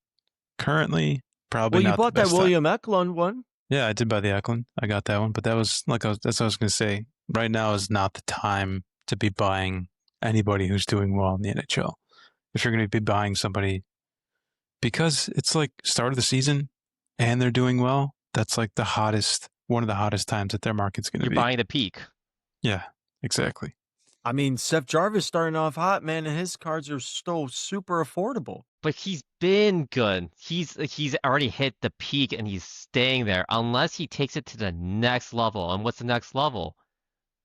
Currently, probably Well, you not the bought that best time. William Eklund one. Yeah, I did buy the Eklund. I got that one, but that's what I was going to say. Right now is not the time to be buying anybody who's doing well in the NHL. If you're going to be buying somebody, because it's like start of the season and they're doing well, that's like one of the hottest times that their market's going to You're be. buying the peak. Yeah, exactly. I mean, Seth Jarvis starting off hot, man, and his cards are still super affordable. But he's been good. He's already hit the peak and he's staying there unless he takes it to the next level. And what's the next level?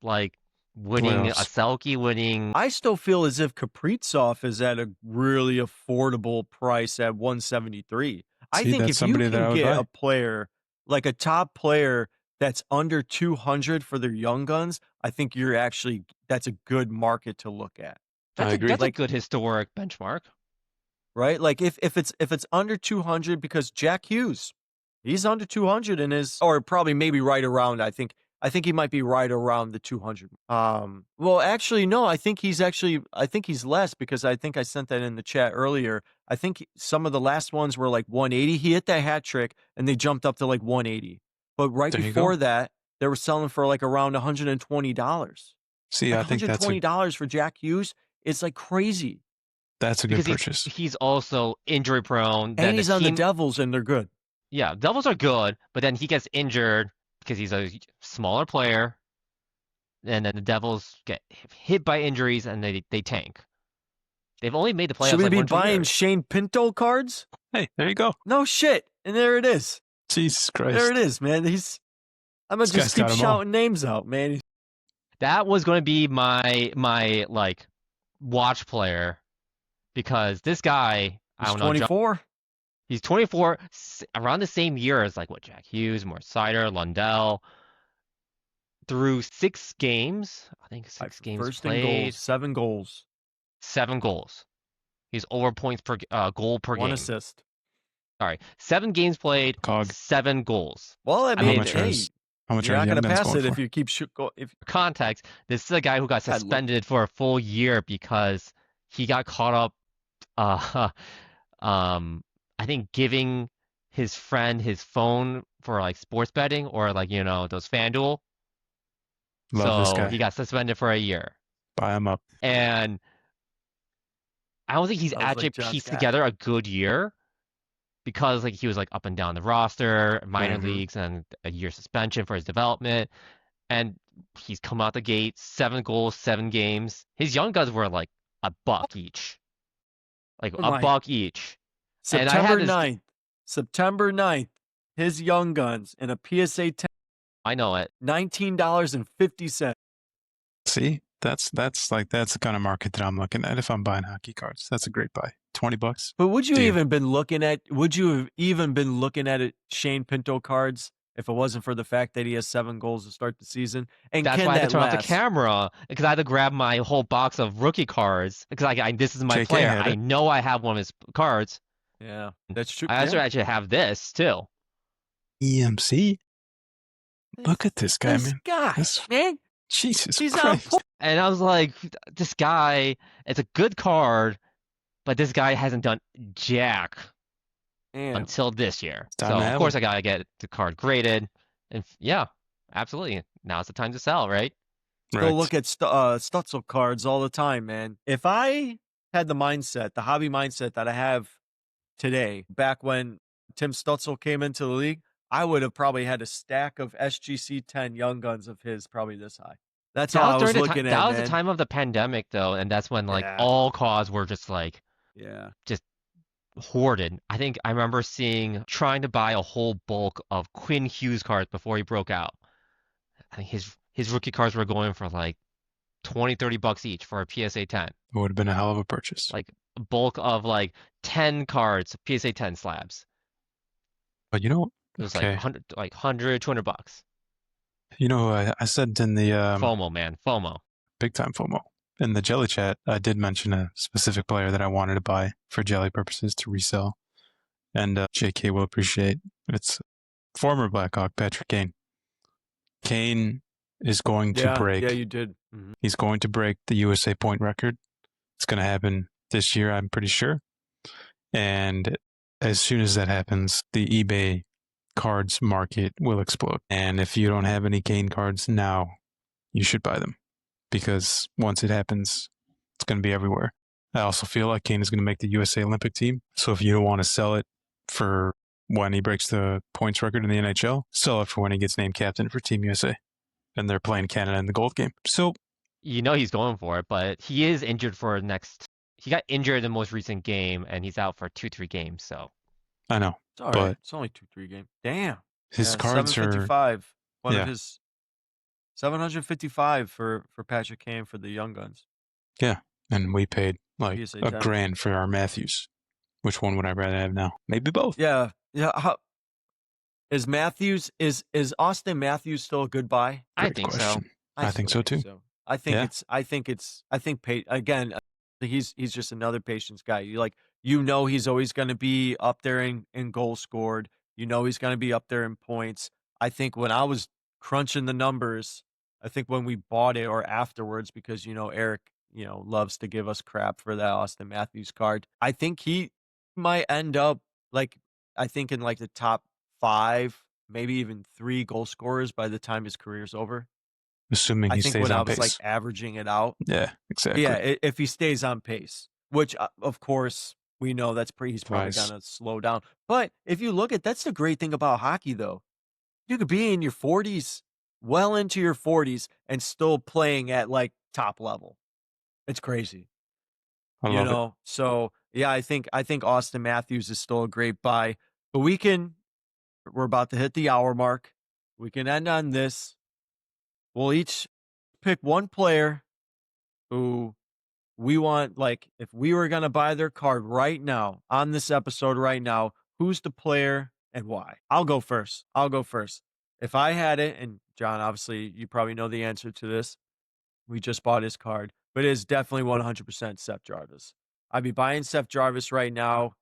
Like winning a Playoffs. Selke, winning. I still feel as if Kaprizov is at a really affordable price at 173. I See, think that's if you somebody that I can would get buy. a player, like a top player that's under 200 for their young guns, I think that's a good market to look at, I agree. That's a good historic benchmark. right? Like if it's under 200, because Jack Hughes, he's under 200 in his, or probably maybe right around. I think he might be right around the 200. Well, actually, no. I think he's less, because I think I sent that in the chat earlier. I think some of the last ones were like 180. He hit that hat trick, and they jumped up to like 180. But right There you before go. that, they were selling for like around $120. See, Like I think that's $120 for Jack Hughes. It's like crazy, a good Because purchase. he's also injury prone. Then and he's on the Devils, and they're good. Yeah, Devils are good, but then he gets injured because he's a smaller player, and then the Devils get hit by injuries and they tank. They've only made the playoffs Should we like be 1-2 buying years. Shane Pinto cards? Hey, there you go. No shit. And there it is. Jesus Christ. There it is, man. I'm gonna This guy's just keep got 'em all. shouting names out, man. That was going to be my like watch player because this guy, I He's don't know, 24. he's 24, around the same year as like what Jack Hughes, Morsider, Lundell. Through 6 games, I think 6 games First in played, goals, 7 goals, 7 goals. He's over points per goal per 1 game. assist. Sorry, 7 games played, Cog. 7 goals. Well, I mean, much hey, How much you're are not the gonna young guns pass going it for? if you keep if For context, this is a guy who got God, look. suspended for a full year because he got caught up, I think giving his friend his phone for like sports betting or like those FanDuel. Love this So guy. he got suspended for a year, Buy him up. and I don't think he's Sounds like actually John's pieced guy. together a good year because like he was like up and down the roster, minor leagues, and a year suspension for his development. And he's come out the gate, 7 goals, 7 games. His young guns were like $1 each, like Oh my. $1 each. And I September had this. 9th. September 9th. His young guns in a PSA 10, I know it. $19.50. See, that's the kind of market that I'm looking at if I'm buying hockey cards. That's a great buy. $20. But would you Deal. have even been looking at it, Shane Pinto cards, if it wasn't for the fact that he has 7 goals to start the season? And That's can why I had that to turn off the last? camera because I had to grab my whole box of rookie cards because this is my JK player. had I it. know I have one of his cards. Yeah, that's true. I also actually have this too. EMC? Look at this guy, This man. guy, This- man. Jesus He's on Christ. point. And I was like, this guy, it's a good card, but this guy hasn't done jack Damn. until this year. Time So to of have course him. I gotta get the card graded. And yeah, absolutely. Now's the time to sell, right? Right. Go look at Stutzel cards all the time, man. If I had the hobby mindset that I have today, back when Tim Stutzel came into the league, I would have probably had a stack of SGC 10 young guns of his probably this high. That's how I was during looking at, that was man. the time of the pandemic though, and that's when like Yeah. all cards were just like Yeah. hoarded. I think I remember trying to buy a whole bulk of Quinn Hughes cards before he broke out. I think his rookie cards were going for like $20-$30 each for a PSA 10. It would have been a hell of a purchase. Like a bulk of like 10 cards, PSA 10 slabs. But you know, It was okay. like $100-$200. You know, I said in the FOMO, man, FOMO. big time FOMO. In the Jelly chat, I did mention a specific player that I wanted to buy for Jelly purposes to resell. And JK will appreciate. It's former Blackhawk, Patrick Kane. Kane is going to break. Yeah, you did. Mm-hmm. He's going to break the USA point record. It's going to happen this year, I'm pretty sure. And as soon as that happens, the eBay cards market will explode. And if you don't have any Kane cards now, you should buy them. Because once it happens, it's going to be everywhere. I also feel like Kane is going to make the USA Olympic team. So if you don't want to sell it for when he breaks the points record in the NHL, sell it for when he gets named captain for Team USA. And they're playing Canada in the gold game. So You know he's going for it, but he is injured for next. he got injured in the most recent game, and he's out for 2-3 games. So I know, It's all right. but It's only 2-3 games. Damn. his Yeah, cards are 755. One of yeah, his 755 for Patrick Kane for the Young Guns. yeah, and we paid like PSA a 10. grand for our Matthews. Which one would I rather have now? Maybe both. Yeah. Is Austin Matthews still a good buy? I Great think question. so. I think so too. I think Yeah. again, he's just another patience guy. He's always going to be up there in goals scored. He's going to be up there in points. I think when I was crunching the numbers, I think when we bought it or afterwards, because Eric, loves to give us crap for that Austin Matthews card. I think he might end up I think in the top 5, maybe even 3 goal scorers by the time his career's over. Assuming I he think stays when I on was pace. averaging it out. Yeah, exactly. Yeah, if he stays on pace, which of course we know he's probably Advice. gonna slow down. But if you look that's the great thing about hockey though. You could be in your 40s, well into your 40s, and still playing at top level. It's crazy. I love it. So yeah, I think Austin Matthews is still a great buy. But we're about to hit the hour mark. We can end on this. We'll each pick one player who we want, if we were going to buy their card right now on this episode right now, who's the player and why? I'll go first. If I had it, and John, obviously, you probably know the answer to this. We just bought his card, but it is definitely 100% Seth Jarvis. I'd be buying Seth Jarvis right now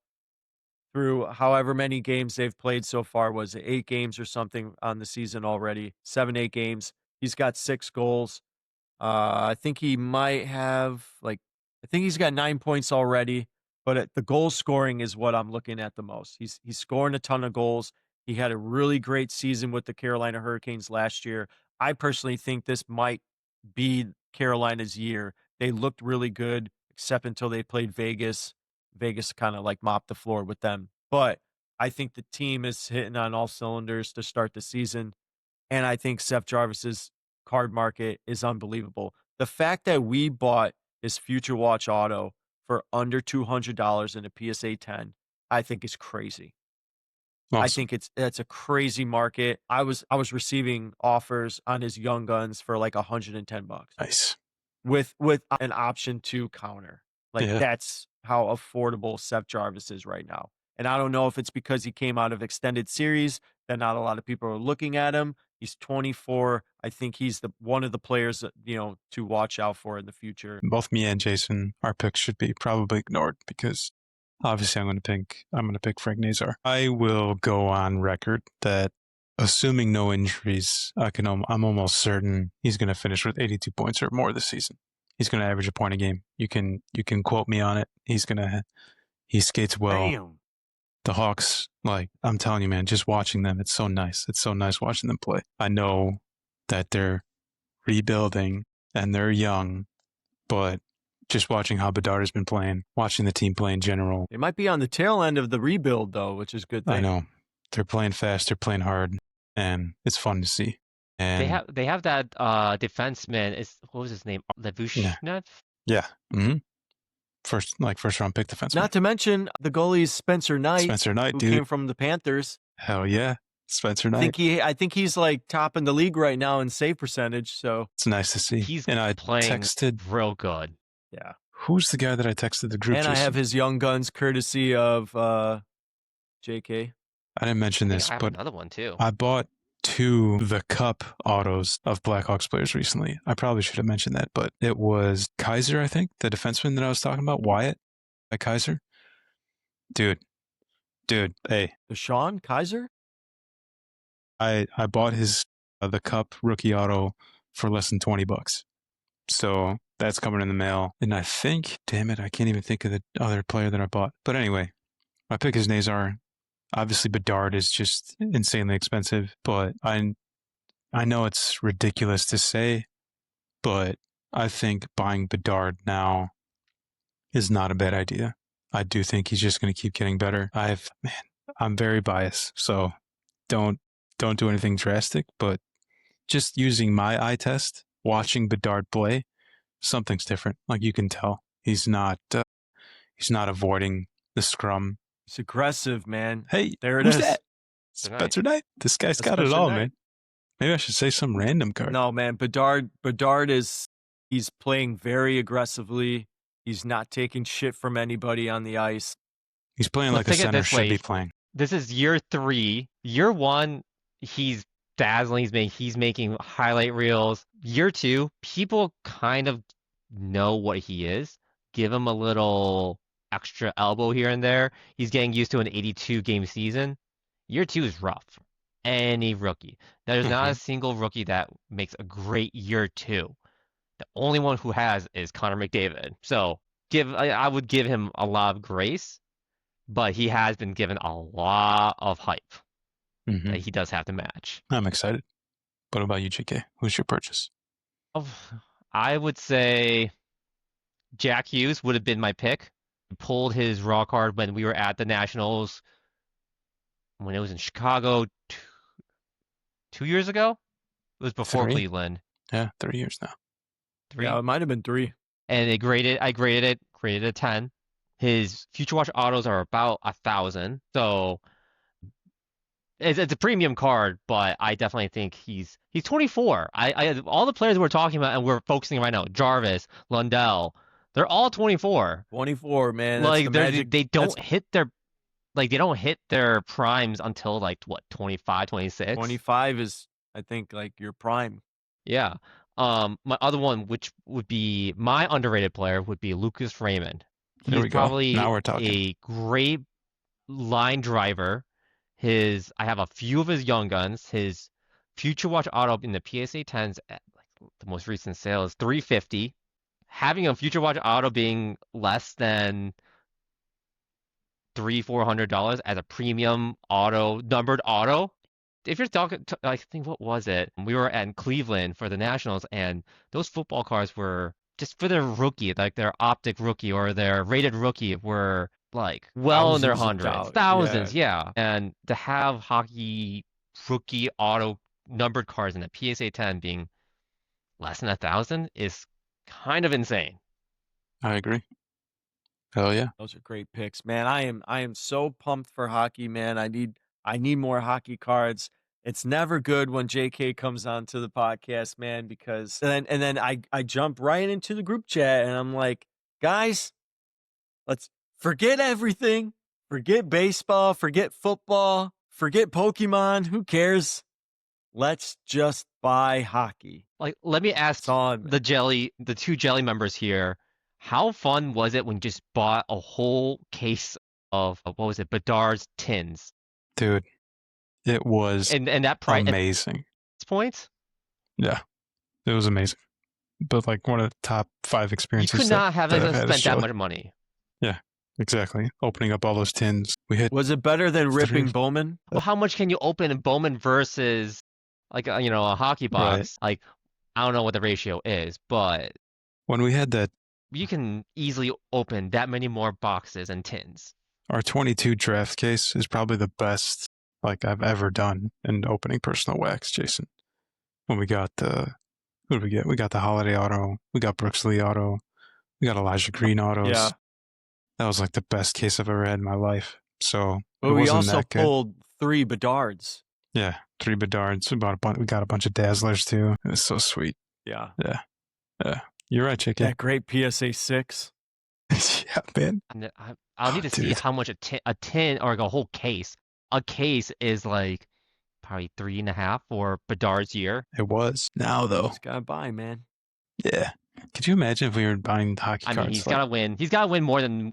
through however many games they've played so far. Was it 8 games or something on the season already? 7, 8 games. He's got 6 goals. I think he might have I think he's got 9 points already, but the goal scoring is what I'm looking at the most. He's scoring a ton of goals. He had a really great season with the Carolina Hurricanes last year. I personally think this might be Carolina's year. They looked really good, except until they played Vegas. Vegas kind of mopped the floor with them. But I think the team is hitting on all cylinders to start the season. And I think Seth Jarvis's card market is unbelievable. The fact that we bought his Future Watch auto for under $200 in a PSA 10, I think is crazy. Awesome. I think it's a crazy market. I was receiving offers on his Young Guns for $110 Nice. with an option to counter. That's how affordable Seth Jarvis is right now. And I don't know if it's because he came out of extended series that not a lot of people are looking at him. He's 24. I think he's one of the players that, to watch out for in the future. Both me and Jason, our picks should be probably ignored because obviously I'm going to pick Frank Nazar. I will go on record that assuming no injuries, I'm almost certain he's going to finish with 82 points or more this season. He's going to average a point a game. You can quote me on it. He skates well. Damn. The Hawks, I'm telling you, man, just watching them, it's so nice. It's so nice watching them play. I know that they're rebuilding and they're young, but just watching how Bedard has been playing, watching the team play in general. They might be on the tail end of the rebuild, though, which is a good thing. I know. They're playing fast, they're playing hard, and it's fun to see. And they have that defenseman. What was his name? Levushnev? Yeah. Mm-hmm. First round pick defenseman. Not to mention the goalie's Spencer Knight, who dude, came from the Panthers. Hell yeah, Spencer Knight. I think he's top in the league right now in save percentage. So it's nice to see. He's I playing real good. Yeah. Who's the guy that I texted the group? And Jason? I have his Young Guns courtesy of JK. I didn't mention this, I have but another one too. I bought 2 the Cup autos of Blackhawks players recently. I probably should have mentioned that, but it was Kaiser, I think, the defenseman that I was talking about, Wyatt by Kaiser. Dude, hey. Deshaun Kaiser? I bought his the Cup rookie auto for less than $20. So that's coming in the mail. And I think, damn it, I can't even think of the other player that I bought. But anyway, my pick is Nazar. Obviously, Bedard is just insanely expensive, but I know it's ridiculous to say, but I think buying Bedard now is not a bad idea. I do think he's just going to keep getting better. I'm very biased, so don't do anything drastic, but just using my eye test, watching Bedard play, something's different. You can tell he's not He's not avoiding the scrum. He's aggressive, man. Hey, There it who's is. that? Spencer Spencer Knight. This guy's got it Spencer all, Knight. man. Maybe I should say some random card. No, man. Bedard he's playing very aggressively. He's not taking shit from anybody on the ice. He's playing Let's like a think of it center this should way. be playing. This is year 3. Year 1, he's dazzling. He's making highlight reels. Year 2, people kind of know what he is. Give him a little extra elbow here and there. He's getting used to an 82 game season. Year 2 is rough. Any rookie. There's not a single rookie that makes a great year 2. The only one who has is Connor McDavid. So I would give him a lot of grace, but he has been given a lot of hype that he does have to match. I'm excited. What about you, JK? Who's your purchase? I would say Jack Hughes would have been my pick. He pulled his raw card when we were at the Nationals when it was in Chicago 2 years ago. It was before 3. Cleveland. Yeah, 3 years now. 3. Yeah, it might have been 3. And I graded it a 10. His Future Watch autos are about 1,000. So it's a premium card, but I definitely think he's 24. I all the players we're talking about and we're focusing right now, Jarvis, Lundell, they're all 24. 24, man. That's Like the magic. they don't hit their primes until like what, 25, 26? 25 is, I think, like your prime. Yeah. My other one, which would be my underrated player, would be Lucas Raymond. There we He's go. probably Now we're talking. a great line driver. I have a few of his young guns. His Future Watch auto in the PSA 10s at like the most recent sale is $350. Having a Future Watch auto being less than $300-$400 as a premium auto, numbered auto. If you're talking, I think, what was it? We were at Cleveland for the Nationals, and those football cards were just for their rookie, like their optic rookie or their rated rookie, were like well in their Thousands of hundreds, dollars. thousands, yeah. And to have hockey rookie auto numbered cards in a PSA 10 being less than 1,000 is kind of insane. I agree. Hell yeah. Those are great picks, man. I am so pumped for hockey, man. I need more hockey cards. It's never good when JK comes onto the podcast, man, because and then I jump right into the group chat and I'm like, guys, let's forget everything. Forget baseball, forget football, forget Pokemon. Who cares? Let's just buy hockey. Like, let me ask That's all I'm- the 2 jelly members here, how fun was it when you just bought a whole case of what was it, Bedard's tins? Dude, it was And that price amazing. points? Yeah, it was amazing. But like one of the top 5 You experiences. could not have that I've had spent to that show. much money. Yeah, exactly. Opening up all those tins. We hit Was it better than ripping Bowman? Well, how much can you open in Bowman versus like a hockey box? Like, I don't know what the ratio is, but when we had that you can easily open that many more boxes and tins. our 22 draft case is probably the best like I've ever done in opening personal wax, Jason. When we got who did we get? We got the Holiday auto, we got Brooks Lee auto, we got Elijah Green autos. Yeah. That was like the best case I've ever had in my life. So But it we wasn't also that good. pulled 3 Bedards. Yeah, 3 Bedards. We got a bunch of Dazzlers too. It was so sweet. Yeah. You're right, JK. That great PSA 6. Yeah, man. And I'll need to see Dude. how much a tin or like a whole case. A case is like probably 3.5 for Bedard's year. It was. Now though, Just gotta buy, man. yeah. Could you imagine if we were buying hockey I cards? mean, he's got to win. He's got to win more than.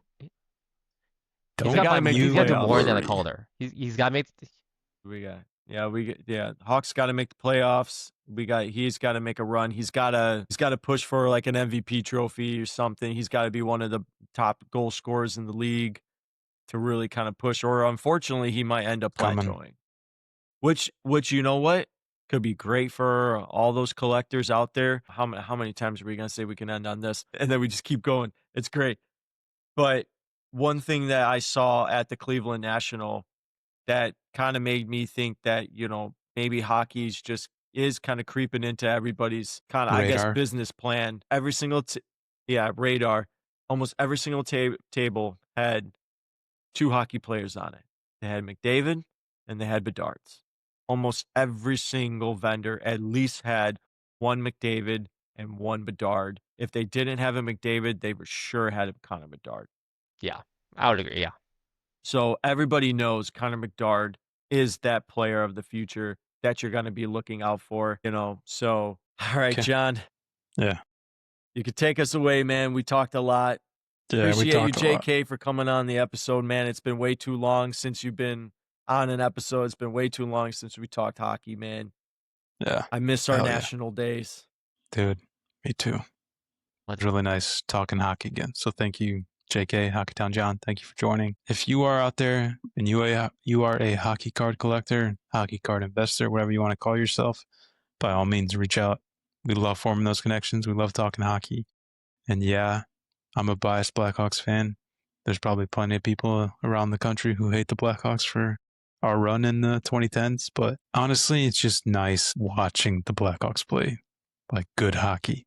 Don't gotta make He's the got to do playoffs. more than a worry. Calder. He's got to make. Hawks got to make the playoffs. He's got to make a run. He's got to push for like an MVP trophy or something. He's got to be one of the top goal scorers in the league to really kind of push. Or unfortunately, he might end up Coming. plateauing. Which you know what could be great for all those collectors out there. How many times are we gonna say we can end on this, and then we just keep going? It's great. But one thing that I saw at the Cleveland National that kind of made me think that, maybe hockey's just is kind of creeping into everybody's kind of, I guess, Radar. business plan. Every single, radar. almost every single table had 2 hockey players on it. They had McDavid and they had Bedard's. Almost every single vendor at least had 1 McDavid and 1 Bedard. If they didn't have a McDavid, they were sure had a Connor McDavid. Yeah, I would agree. Yeah. So everybody knows Connor McDavid is that player of the future that you're going to be looking out for, you know. So, all right, Okay. John, Yeah. you could take us away, man. We talked a lot. Yeah, we Appreciate you, talked a lot. JK, for coming on the episode, man. It's been way too long since you've been on an episode. It's been way too long since we talked hockey, man. Yeah. I miss our Hell yeah. national days. Dude, me too. It's really nice talking hockey again. So thank you, JK, Hockeytown John. Thank you for joining. If you are out there and you are a hockey card collector, hockey card investor, whatever you want to call yourself, by all means, reach out. We love forming those connections. We love talking hockey. And yeah, I'm a biased Blackhawks fan. There's probably plenty of people around the country who hate the Blackhawks for our run in the 2010s. But honestly, it's just nice watching the Blackhawks play like good hockey.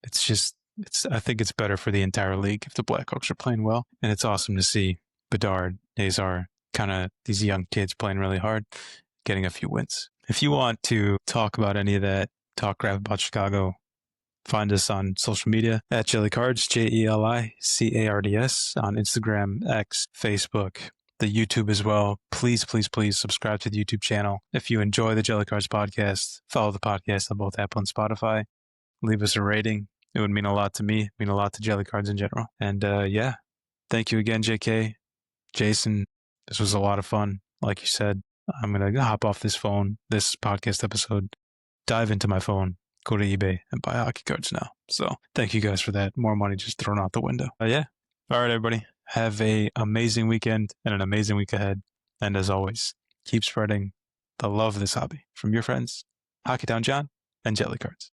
I think it's better for the entire league if the Blackhawks are playing well. And it's awesome to see Bedard, Nazar, kind of these young kids playing really hard, getting a few wins. If you want to talk about any of that, talk crap about Chicago, find us on social media at Jellycards, JELICARDS, on Instagram, X, Facebook, the YouTube as well. Please, please, please subscribe to the YouTube channel. If you enjoy the Jellycards podcast, follow the podcast on both Apple and Spotify. Leave us a rating. It would mean a lot to me, mean a lot to Jellycards in general. And yeah, thank you again, JK. Jason, this was a lot of fun. Like you said, I'm going to hop off this podcast episode, dive into my phone, go to eBay and buy hockey cards now. So thank you guys for that. More money just thrown out the window. Yeah. All right, everybody. Have an amazing weekend and an amazing week ahead. And as always, keep spreading the love of this hobby from your friends, Hockeytown John and Jellycards.